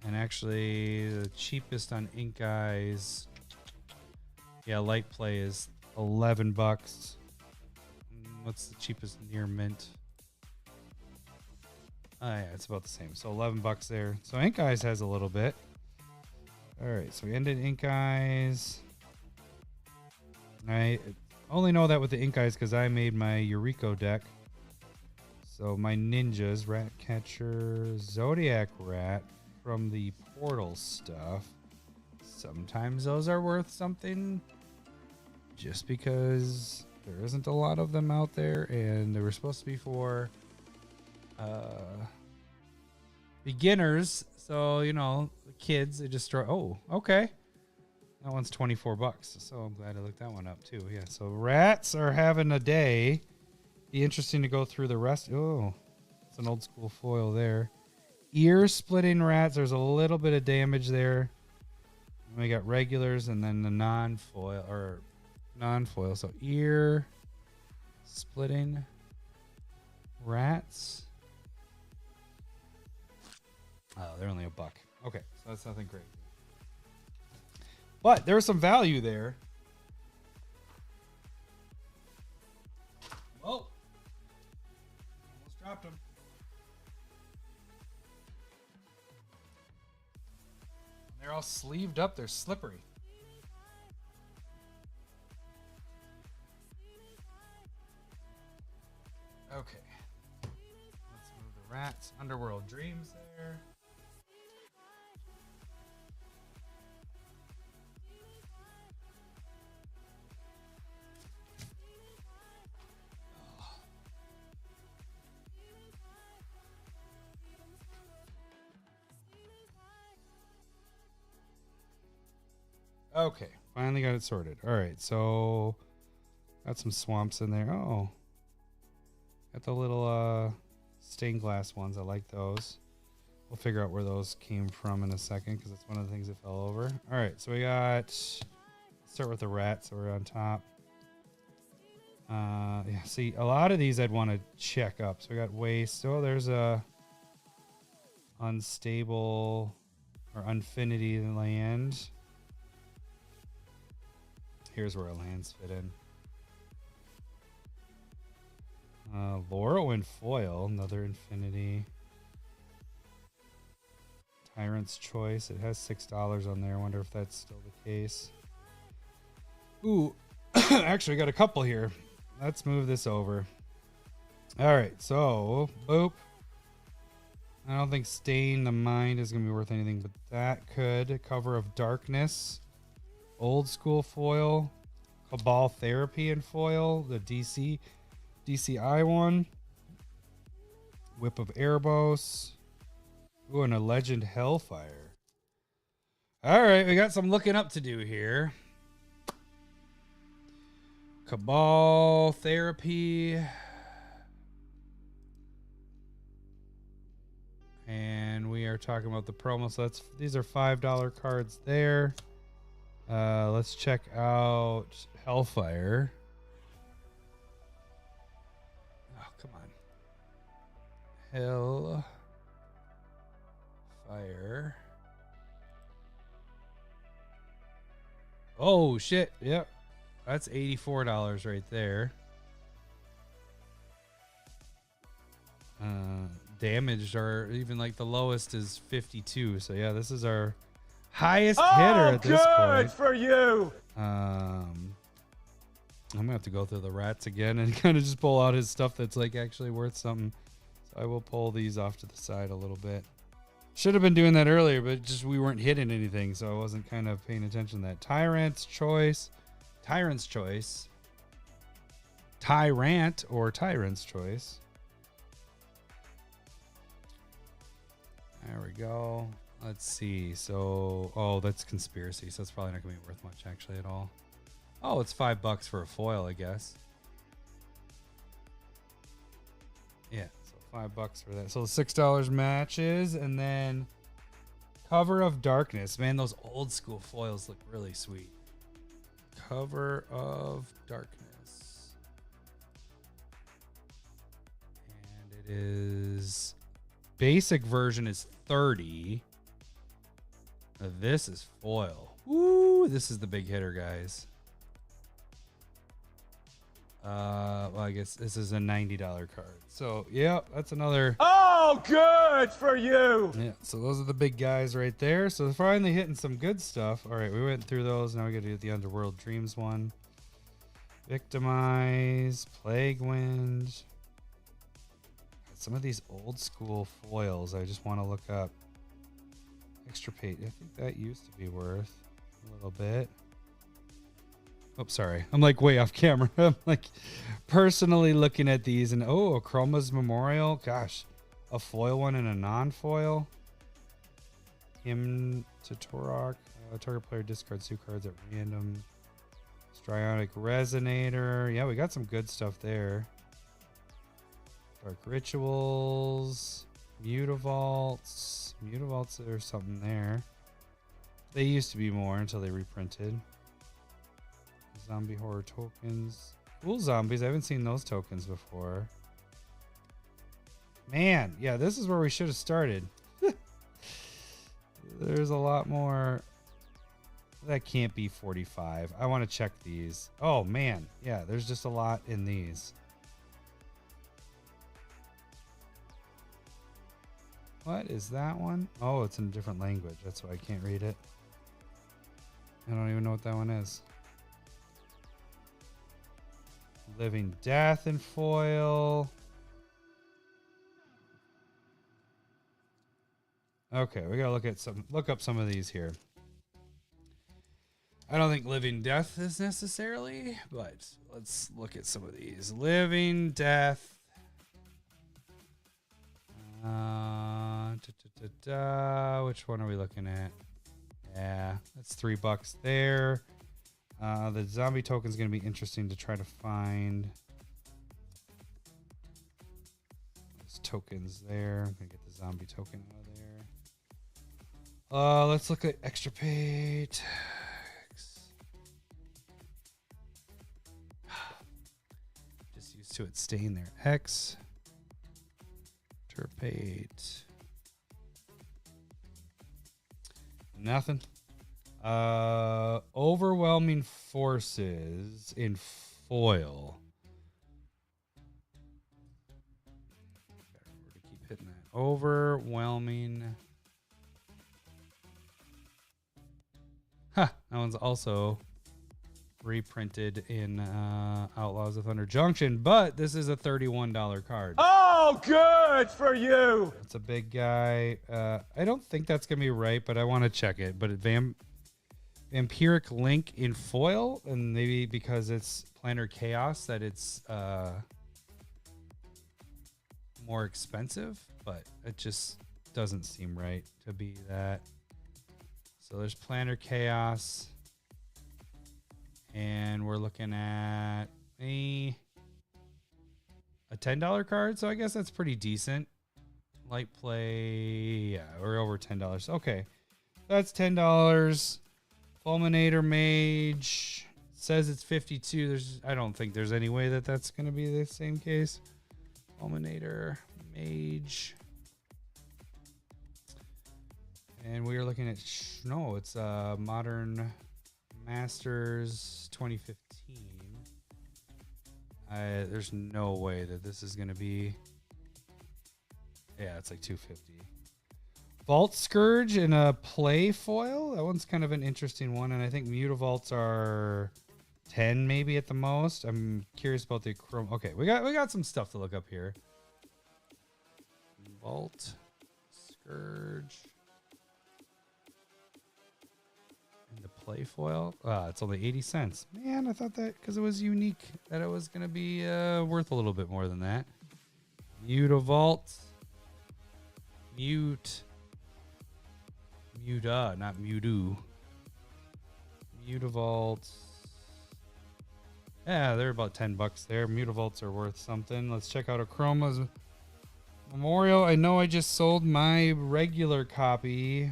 And actually the cheapest on ink eyes, yeah, light play is $11. What's the cheapest near mint? Oh yeah, it's about the same. So $11 there. So ink eyes has a little bit. All right, so we ended ink eyes. I only know that with the ink eyes because I made my Eureka deck. So my ninjas, rat catcher, zodiac rat from the portal stuff. Sometimes those are worth something just because there isn't a lot of them out there, and they were supposed to be for beginners. So, you know, the kids, they just throw. Oh, okay. That one's $24. So I'm glad I looked that one up too. Yeah. So rats are having a day. Be interesting to go through the rest. Oh, it's an old school foil there. Ear splitting rats. There's a little bit of damage there. We got regulars and then the non-foil or non-foil. So ear splitting rats. Oh, they're only $1. Okay, so that's nothing great. But there's some value there. Whoa. Almost dropped him. They're all sleeved up. They're slippery. Okay. Let's move the rats. Underworld Dreams there. Okay, finally got it sorted. All right, so got some swamps in there. Oh, got the little stained glass ones. I like those. We'll figure out where those came from in a second because it's one of the things that fell over. All right, so we got, start with the rats. So we're on top. Yeah, see, a lot of these I'd want to check up. So we got waste. Oh, there's a unstable or infinity land. Here's where our lands fit in. Laurel and foil, another infinity. Tyrant's Choice. It has $6 on there. I wonder if that's still the case. Ooh, actually, got a couple here. Let's move this over. All right, so boop. I don't think Stain the Mind is going to be worth anything, but that could. Cover of Darkness. Old school foil. Cabal Therapy and foil. The DCI one. Whip of Erebos. Ooh, and a Legend Hellfire. All right, we got some looking up to do here. Cabal Therapy. And are talking about the promo. So these are $5 cards there. Let's check out Hellfire. Oh, come on. Hellfire. Oh, shit. Yep. That's $84 right there. Damaged, or even like the lowest is 52. So yeah, this is our highest hitter at this point. Good for you. I'm gonna have to go through the rats again and kind of just pull out his stuff that's like actually worth something. So I will pull these off to the side a little bit. Should have been doing that earlier, but just we weren't hitting anything, so I wasn't kind of paying attention to that. Tyrant's Choice, Tyrant or Tyrant's Choice. There we go. Let's see. So, oh, that's Conspiracy. So that's probably not going to be worth much actually at all. Oh, it's $5 for a foil, I guess. Yeah, so $5 for that. So the $6 matches, and then Cover of Darkness. Man, those old school foils look really sweet. Cover of Darkness. And it is... Basic version is 30. This is foil. Woo! This is the big hitter, guys. Well, I guess this is a $90 card. So, yeah, that's another. Oh, good for you. Yeah, so those are the big guys right there. So finally hitting some good stuff. All right, we went through those. Now we got to do the Underworld Dreams one. Victimize, Plague Wind. Some of these old school foils I just want to look up. Extirpate. I think that used to be worth a little bit. Oh, sorry. I'm like way off camera. I'm like personally looking at these, and oh, a Chroma's Memorial. Gosh, a foil one and a non-foil. Hymn to Torok. Target player discards 2 cards at random. Strionic Resonator. Yeah, we got some good stuff there. Dark Rituals, Mutavaults. Mutavaults, there's something there. They used to be more until they reprinted. Zombie Horror Tokens. Cool zombies. I haven't seen those tokens before. Man, yeah, this is where we should have started. There's a lot more. That can't be 45. I want to check these. Oh, man. Yeah, there's just a lot in these. What is that one? Oh, it's in a different language. That's why I can't read it. I don't even know what that one is. Living Death in foil. Okay, we gotta look up some of these here. I don't think Living Death is necessarily, but let's look at some of these. Living Death. Which one are we looking at? Yeah, that's $3 there. The zombie token is going to be interesting to try to find. There's tokens there. I'm going to get the zombie token out of there. Let's look at Extirpate. Just used to it staying there. Extirpate. Nothing. Overwhelming Forces in foil. Gotta remember to keep hitting that. Overwhelming. That one's also reprinted in Outlaws of Thunder Junction, but this is a $31 card. Oh, good for you. It's a big guy. I don't think that's gonna be right, but I want to check it. But Vampiric Link in foil, and maybe because it's Planar Chaos that it's more expensive, but it just doesn't seem right to be that. So there's Planar Chaos, and we're looking at a $10 card, so I guess that's pretty decent. Light play. Yeah, we're over $10. Okay. That's $10. Fulminator Mage says it's 52. I don't think there's any way that that's going to be the same case. Fulminator Mage. And we are looking at no, it's Modern Masters 2015. There's no way that this is going to be. Yeah, it's like 250. Vault Scourge in a play foil. That one's kind of an interesting one, and I think Mutavaults are 10 maybe at the most. I'm curious about the chrome. Okay, we got some stuff to look up here. Vault Scourge in the play foil. It's only 80 cents. Man, I thought that because it was unique that it was gonna be worth a little bit more than that. Mutavault. Not Mewtwo. Mutavault. Yeah, they're about $10 there. Mutavaults are worth something. Let's check out Chroma's Memorial. I know I just sold my regular copy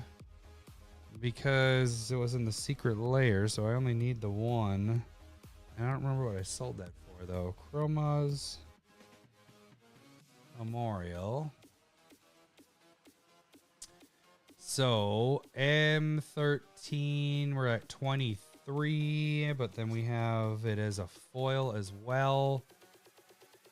because it was in the secret layer, so I only need the one. I don't remember what I sold that for though. Chroma's Memorial. So M13, we're at 23, but then we have it as a foil as well.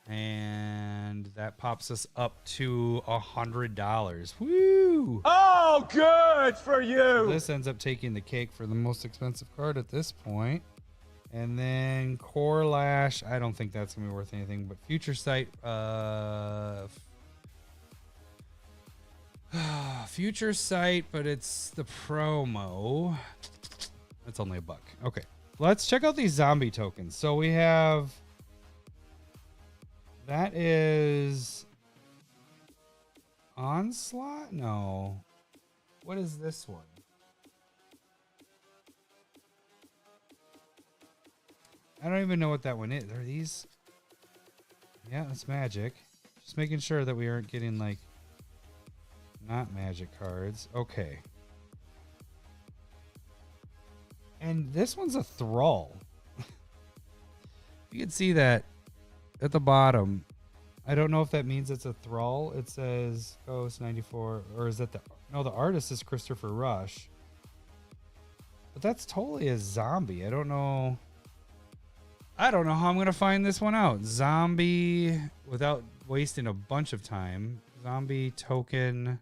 And that pops us up to $100. Woo! Oh, good for you. So this ends up taking the cake for the most expensive card at this point. And then Core Lash, I don't think that's gonna be worth anything, but Future Sight, Future Sight, but it's the promo. That's only $1. Okay, let's check out these zombie tokens. So we have, that is Onslaught? No. What is this one? I don't even know what that one is. Are these? Yeah, that's magic. Just making sure that we aren't getting like not magic cards. Okay. And this one's a Thrall. You can see that at the bottom. I don't know if that means it's a Thrall. It says Ghost 94, or is that the artist is Christopher Rush. But that's totally a zombie. I don't know how I'm going to find this one out. Zombie, without wasting a bunch of time. Zombie token.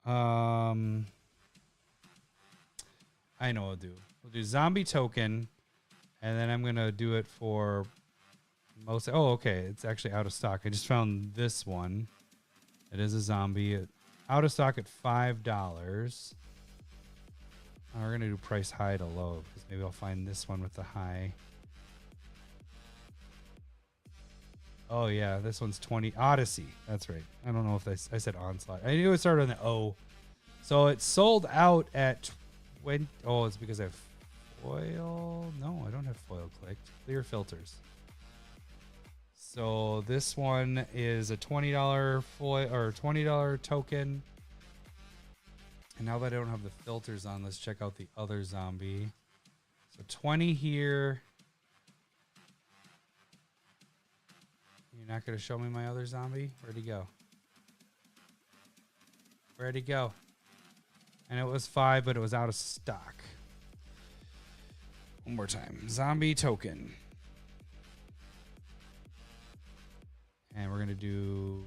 I know what we'll do. We'll do zombie token, and then I'm going to do it for most. Oh, okay. It's actually out of stock. I just found this one. It is a zombie. Out of stock at $5. We're going to do price high to low, because maybe I'll find this one with the high. Oh, yeah. This one's 20. Odyssey. That's right. I don't know if I said Onslaught. I knew it started on the O. So it sold out at 20. Oh, it's because I have foil. No, I don't have foil clicked. Clear filters. So this one is a $20 foil or $20 token. And now that I don't have the filters on, let's check out the other zombie. So 20 here. You're not going to show me my other zombie? Where'd he go? Where'd he go? And it was 5, but it was out of stock. One more time. Zombie token. And we're going to do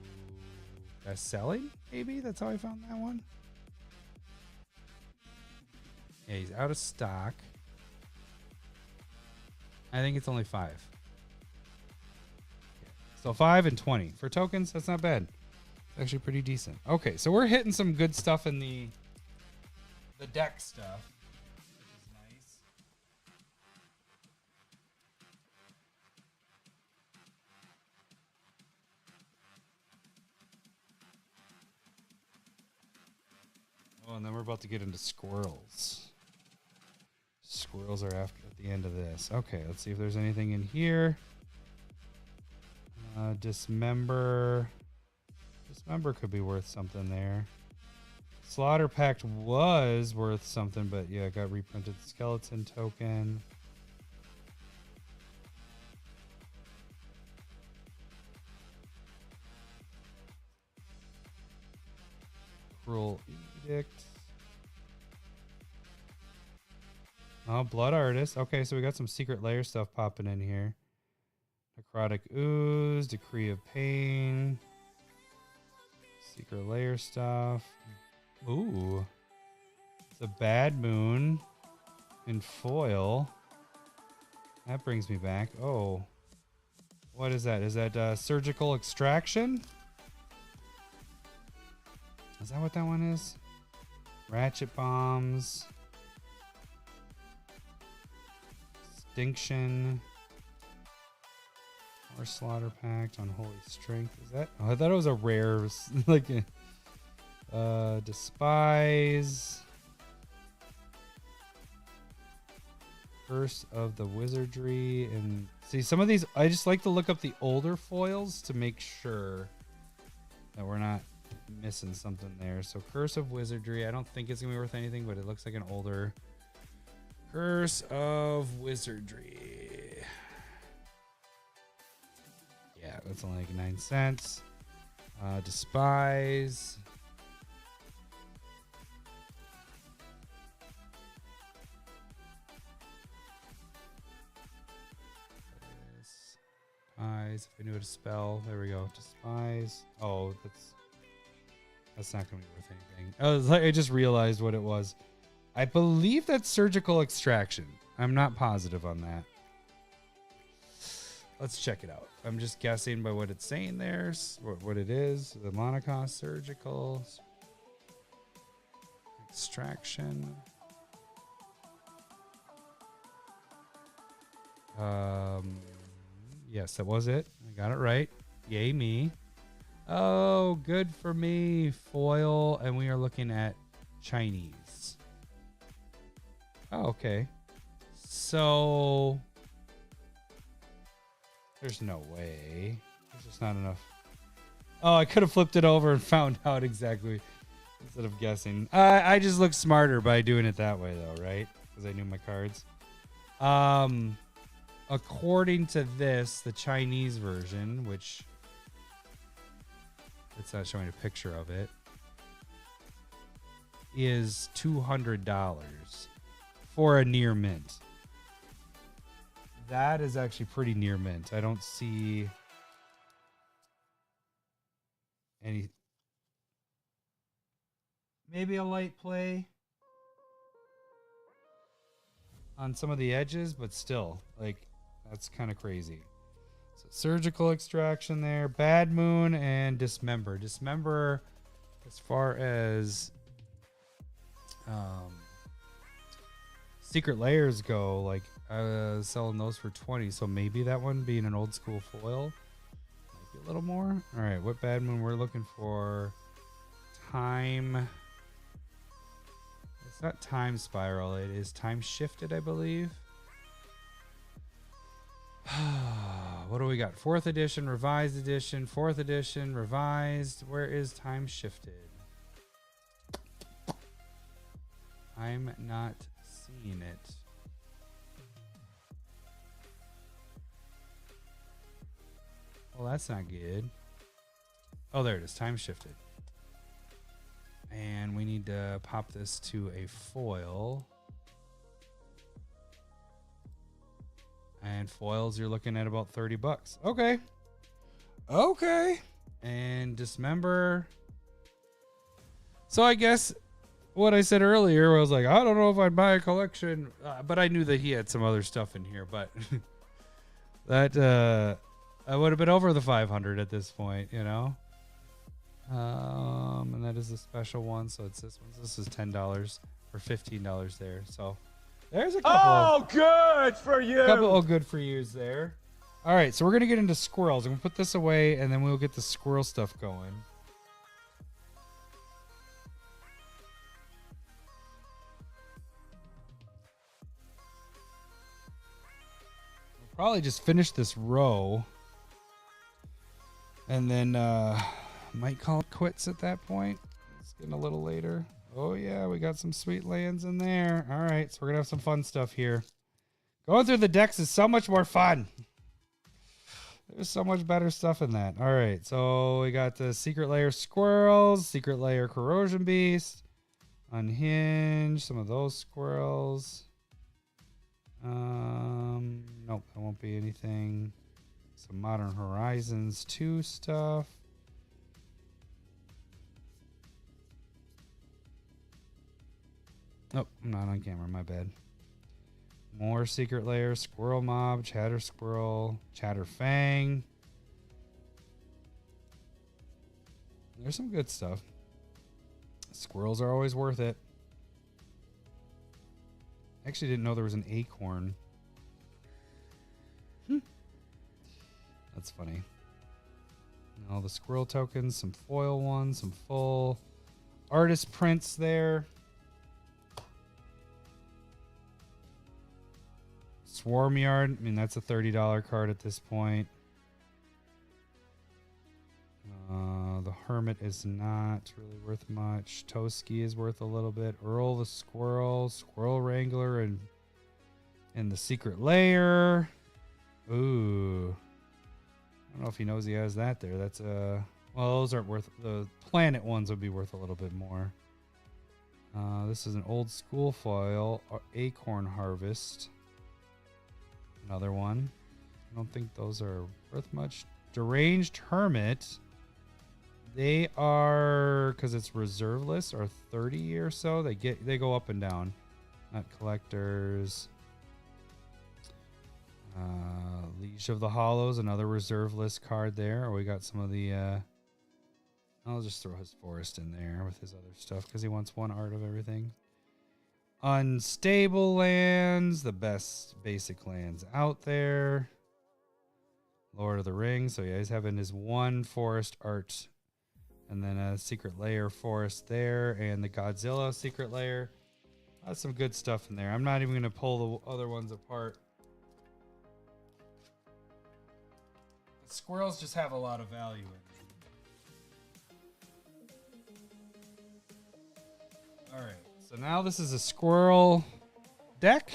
best selling, maybe? That's how I found that one. Yeah, he's out of stock. I think it's only 5. So 5 and 20. For tokens, that's not bad. It's actually pretty decent. Okay, so we're hitting some good stuff in the deck stuff, which is nice. Oh, and then we're about to get into squirrels. Squirrels are at the end of this. Okay, let's see if there's anything in here. Dismember. Dismember could be worth something there. Slaughter Pact was worth something, but yeah, got reprinted skeleton token. Cruel Edict. Oh, Blood Artist. Okay, so we got some Secret Lair stuff popping in here. Necrotic Ooze, Decree of Pain. Secret Lair stuff. Ooh. It's a Bad Moon in foil. That brings me back. Oh. What is that? Is that Surgical Extraction? Is that what that one is? Ratchet Bombs. Extinction. Or Slaughter Pact, Unholy Strength. Is that? Oh, I thought it was a rare, like, Despise. Curse of the Wizardry. And see, some of these, I just like to look up the older foils to make sure that we're not missing something there. So Curse of Wizardry, I don't think it's gonna be worth anything, but it looks like an older Curse of Wizardry. Yeah, that's only like 9 cents. Despise. Despise. If I knew how to spell, there we go. Despise. Oh, that's not gonna be worth anything. I just realized what it was. I believe that's Surgical Extraction. I'm not positive on that. Let's check it out. I'm just guessing by what it's saying there, what it is. The Monaco Surgical Extraction. Yes, that was it. I got it right. Yay me. Oh, good for me. Foil, and we are looking at Chinese. Oh, okay. So there's no way. There's just not enough. Oh, I could have flipped it over and found out exactly instead of guessing. I just look smarter by doing it that way, though, right? Because I knew my cards. According to this, the Chinese version, which it's not showing a picture of it, is $200 for a near mint. That is actually pretty near mint. I don't see any. Maybe a light play on some of the edges, but still, like, that's kind of crazy. So Surgical Extraction there, Bad Moon, and Dismember. Dismember, as far as Secret Layers go, like, selling those for 20, so maybe that one being an old school foil might be a little more. All right, what Bad Moon we're looking for? Time. It's not Time Spiral, it is Time Shifted, I believe. What do we got? 4th edition, revised edition, 4th edition, revised. Where is Time Shifted? I'm not seeing it. Well, that's not good. Oh, there it is. Time Shifted. And we need to pop this to a foil. And foils, you're looking at about 30 bucks. Okay. Okay. And Dismember. So I guess what I said earlier was like, I don't know if I'd buy a collection, but I knew that he had some other stuff in here, but that I would have been over the 500 at this point, you know. And that is a special one, so it's this one. This is $10 or $15 there. So there's a couple. Oh, good for you. A couple of good for yous there. All right, so we're gonna get into squirrels. I'm gonna put this away, and then we'll get the squirrel stuff going. Probably just finish this row and then Might call it quits at that point. It's getting a little later. Oh yeah, we got some sweet lands in there. All right, so we're gonna have some fun stuff here. Going through the decks is so much more fun. There's so much better stuff in that. All right, so we got the Secret Lair Squirrels, Secret Lair Corrosion Beast, Unhinged, some of those squirrels. Nope, that won't be anything. Some Modern Horizons 2 stuff. Oh, I'm not on camera, my bad. More Secret Lair, Squirrel Mob, Chatter Squirrel, Chatter Fang. There's some good stuff. Squirrels are always worth it. Actually didn't know there was an acorn. That's funny. All the squirrel tokens, some foil ones, some full artist prints there. Swarm Yard, I mean, that's a $30 card at this point. The Hermit is not really worth much. Toski is worth a little bit. Earl the Squirrel, Squirrel Wrangler, and the Secret Lair. Ooh. I don't know if he knows he has that there. That's well, those aren't worth, the planet ones would be worth a little bit more. This is an old school foil, Acorn Harvest. Another one. I don't think those are worth much. Deranged Hermit. They are, because it's reserve list, are 30 or so. They go up and down. Not collectors. Leash of the Hollows, another reserve list card there. Or we got some of the I'll just throw his forest in there with his other stuff because he wants one art of everything. Unstable lands, the best basic lands out there. Lord of the Rings, so yeah, he's having his one forest art. And then a Secret Lair forest there, and the Godzilla Secret Lair. That's some good stuff in there. I'm not even going to pull the other ones apart. The squirrels just have a lot of value in them. Alright, so now this is a squirrel deck.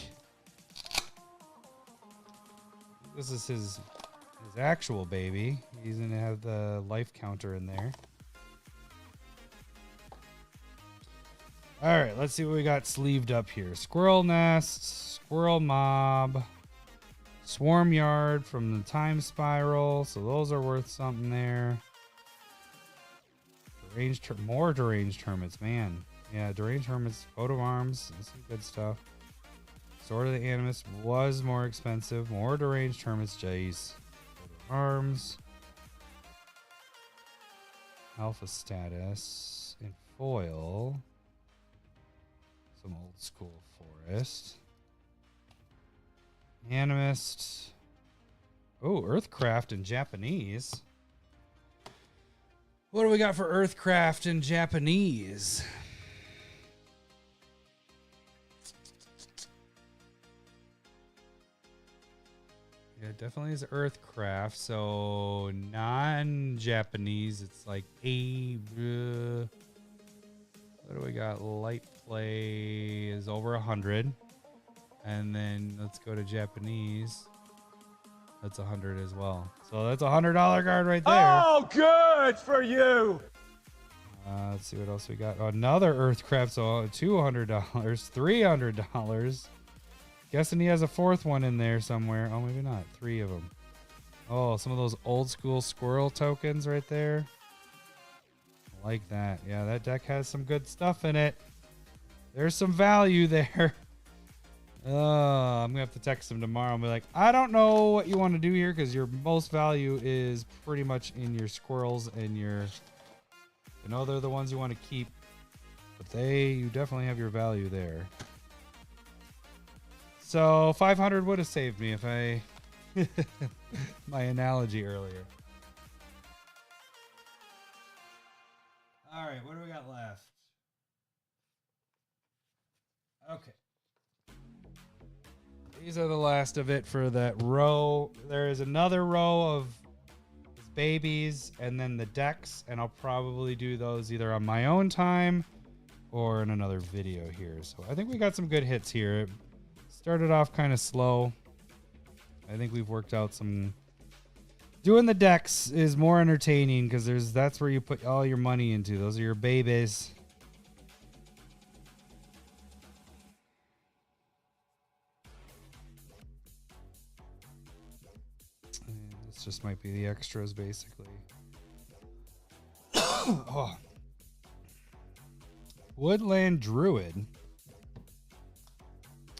This is his actual baby. He's going to have the life counter in there. All right, let's see what we got sleeved up here. Squirrel Nest, Squirrel Mob, Swarm Yard from the Time Spiral. So those are worth something there. More Deranged Hermits, man. Yeah, Deranged Hermits, Coat of Arms, some good stuff. Sword of the Animus was more expensive. More Deranged Hermits, jeez. Coat of Arms. Alpha Status in foil. Some old school forest. Animist. Oh, Earthcraft in Japanese. What do we got for Earthcraft in Japanese? Yeah, it definitely is Earthcraft. So non-Japanese, it's like what do we got? Light play is over 100. And then let's go to Japanese. That's 100 as well. So that's a $100 card right there. Oh, good for you. Let's see what else we got. Another Earthcraft, so $200, $300. Guessing he has a fourth one in there somewhere. Oh, maybe not. 3 of them. Oh, some of those old school squirrel tokens right there. Like that. Yeah, that deck has some good stuff in it. There's some value there. I'm going to have to text him tomorrow and be like, I don't know what you want to do here because your most value is pretty much in your squirrels and your... You know, they're the ones you want to keep. But you definitely have your value there. So 500 would have saved me if I... my analogy earlier. All right, what do we got left? Okay. These are the last of it for that row. There is another row of babies and then the decks, and I'll probably do those either on my own time or in another video here. So I think we got some good hits here. It started off kind of slow. I think we've worked out some. Doing the decks is more entertaining because that's where you put all your money into. Those are your babies. And this just might be the extras, basically. Oh. Woodland Druid.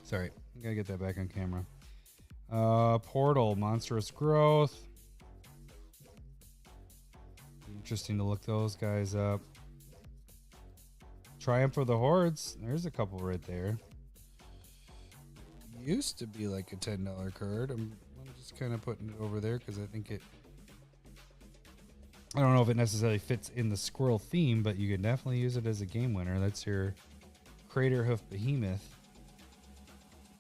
Sorry, I gotta get that back on camera. Portal, Monstrous Growth. Interesting to look those guys up. Triumph of the Hordes. There's a couple right there. Used to be like a $10 card. I'm just kind of putting it over there because I think it. I don't know if it necessarily fits in the squirrel theme, but you can definitely use it as a game winner. That's your Craterhoof Behemoth.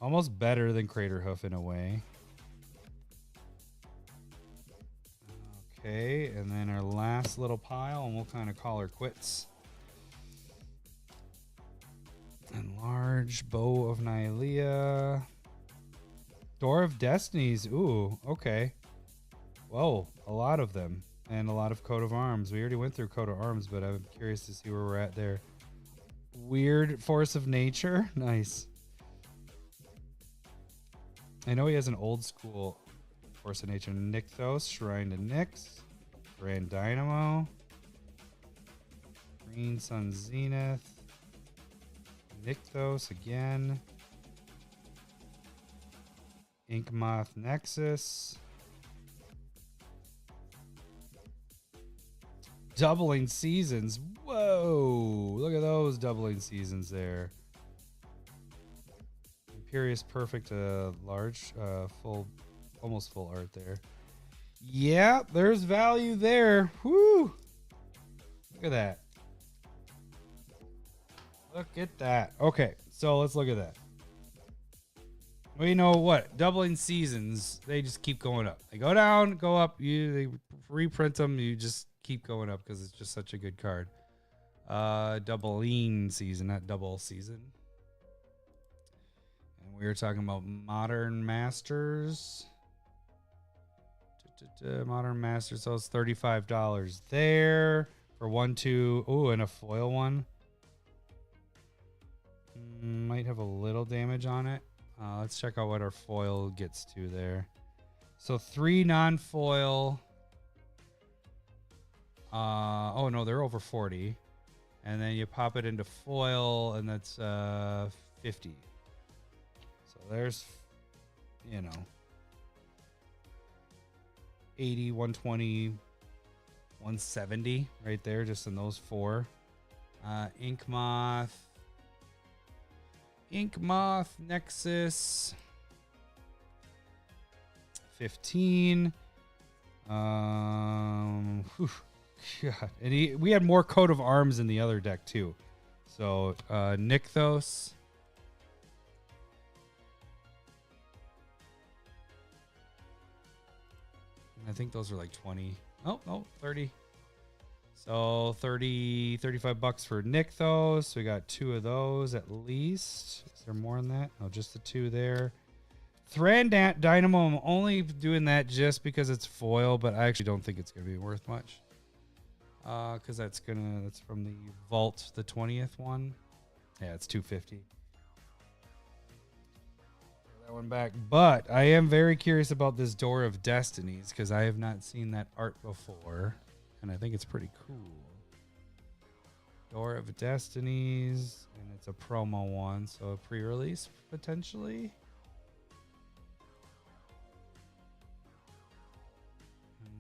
Almost better than Craterhoof in a way. Okay, and then our last little pile, and we'll kind of call her quits. Enlarge, Bow of Nylea. Door of Destinies. Ooh, okay. Whoa, a lot of them. And a lot of Coat of Arms. We already went through Coat of Arms, but I'm curious to see where we're at there. Weird Force of Nature. Nice. I know he has an old school Force of Nature. Nykthos, Shrine to Nyx. Grand Dynamo. Green Sun Zenith. Nykthos again. Inkmoth Nexus. Doubling Seasons. Whoa. Look at those doubling seasons there. Imperious Perfect, large, full, almost full art there. Yeah, there's value there. Whoo. Look at that. Look at that. Okay, so let's look at that. Well, you know what? Doubling seasons, they just keep going up. They go down, go up. They reprint them. You just keep going up because it's just such a good card. Doubling season, not double season. And we were talking about Modern Masters. Modern Masters, so it's $35 there for 1, 2. Oh, and a foil one. Might have a little damage on it. Let's check out what our foil gets to there. So 3 non-foil. Oh no, they're over 40. And then you pop it into foil, and that's 50. So there's, you know, 80, 120, 170 right there, just in those 4. Inkmoth, Nexus, 15. God. And we had more Coat of Arms in the other deck too. So Nykthos. I think those are like 20. Oh, no, 30. So 30, 35 bucks for Nykthos. We got 2 of those at least. Is there more than that? No, just the 2 there. Thran Dynamo, I'm only doing that just because it's foil, but I actually don't think it's going to be worth much. Because that's from the Vault, the 20th one. Yeah, it's $250. That one back. But I am very curious about this Door of Destinies because I have not seen that art before. And I think it's pretty cool. Door of Destinies. And it's a promo one, so a pre-release potentially.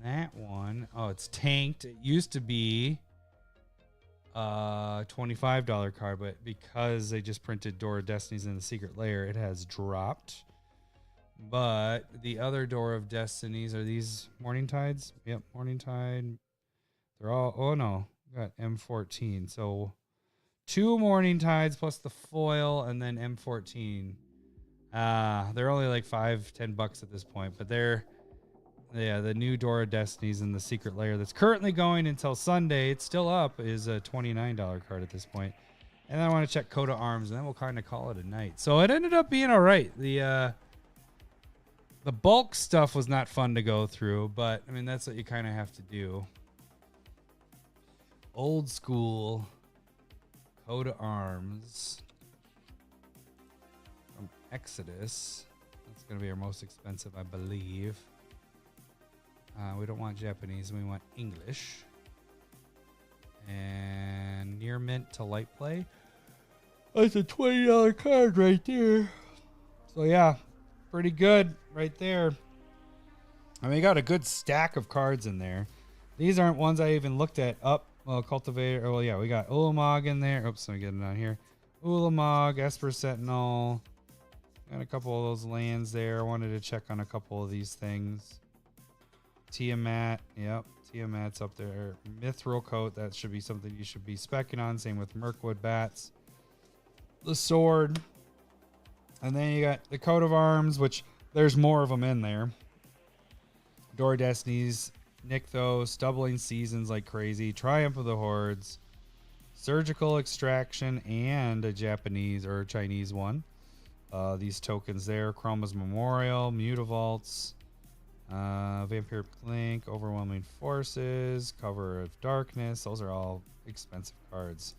That one, oh, it's tanked. It used to be a $25 card, but because they just printed Door of Destinies in the Secret Lair, it has dropped. But the other Door of Destinies, are these Morning Tides? Yep, Morning Tide. They're all, oh no, got M14. So 2 Morning Tides plus the foil and then M14. They're only like $5-10 at this point, but they're Yeah, the new Door of Destinies in the secret layer that's currently going until Sunday. It's still up. Is a $29 card at this point. And then I want to check Coat of Arms, and then we'll kind of call it a night. So it ended up being all right. The bulk stuff was not fun to go through, but I mean that's what you kind of have to do. Old school Coat of Arms from Exodus. That's going to be our most expensive, I believe. We don't want Japanese, we want English. And near mint to light play. That's a $20 card right there. So yeah, pretty good right there. I mean, you got a good stack of cards in there. These aren't ones I even looked at. Cultivator. Oh, well, yeah, we got Ulamog in there. Oops, let me get it on here. Ulamog, Esper Sentinel. Got a couple of those lands there. I wanted to check on a couple of these things. Tiamat. Yep, Tiamat's up there. Mithril Coat. That should be something you should be specking on. Same with Mirkwood Bats. The Sword. And then you got the Coat of Arms, which there's more of them in there. Door of Destinies, Nykthos, Doubling Seasons like crazy, Triumph of the Hordes, Surgical Extraction, and a Japanese or Chinese one. These tokens there, Chroma's Memorial, Mutavaults, Vampire Clink, Overwhelming Forces, Cover of Darkness. Those are all expensive cards.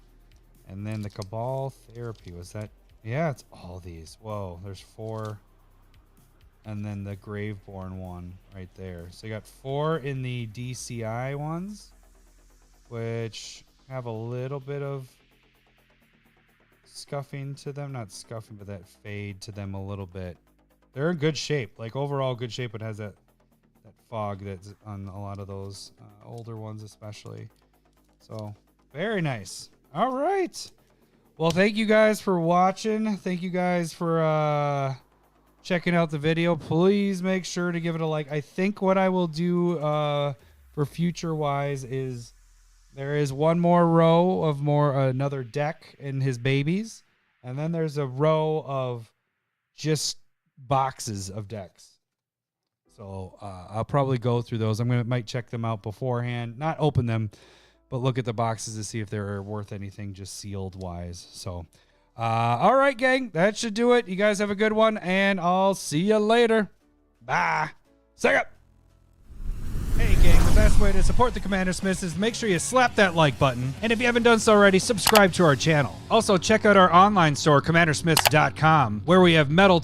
And then the Cabal Therapy, was that? Yeah, it's all these. Whoa, there's 4. And then the Graveborn one right there. So you got 4 in the DCI ones, which have a little bit of scuffing to them. Not scuffing, but that fade to them a little bit. They're in good shape. Like overall good shape, but has that fog that's on a lot of those older ones especially. So very nice. All right. Well, thank you guys for watching. Thank you guys for checking out the video. Please make sure to give it a like. I think what I will do for future wise is there is one more row of another deck in his babies, and then there's a row of just boxes of decks. So I'll probably go through those. Might check them out beforehand, not open them, but look at the boxes to see if they're worth anything just sealed wise. So all right, gang, that should do it. You guys have a good one, and I'll see you later. Bye. Suck up. Hey, gang, the best way to support the CommanderSmiths is make sure you slap that like button. And if you haven't done so already, subscribe to our channel. Also, check out our online store, CommanderSmiths.com, where we have metal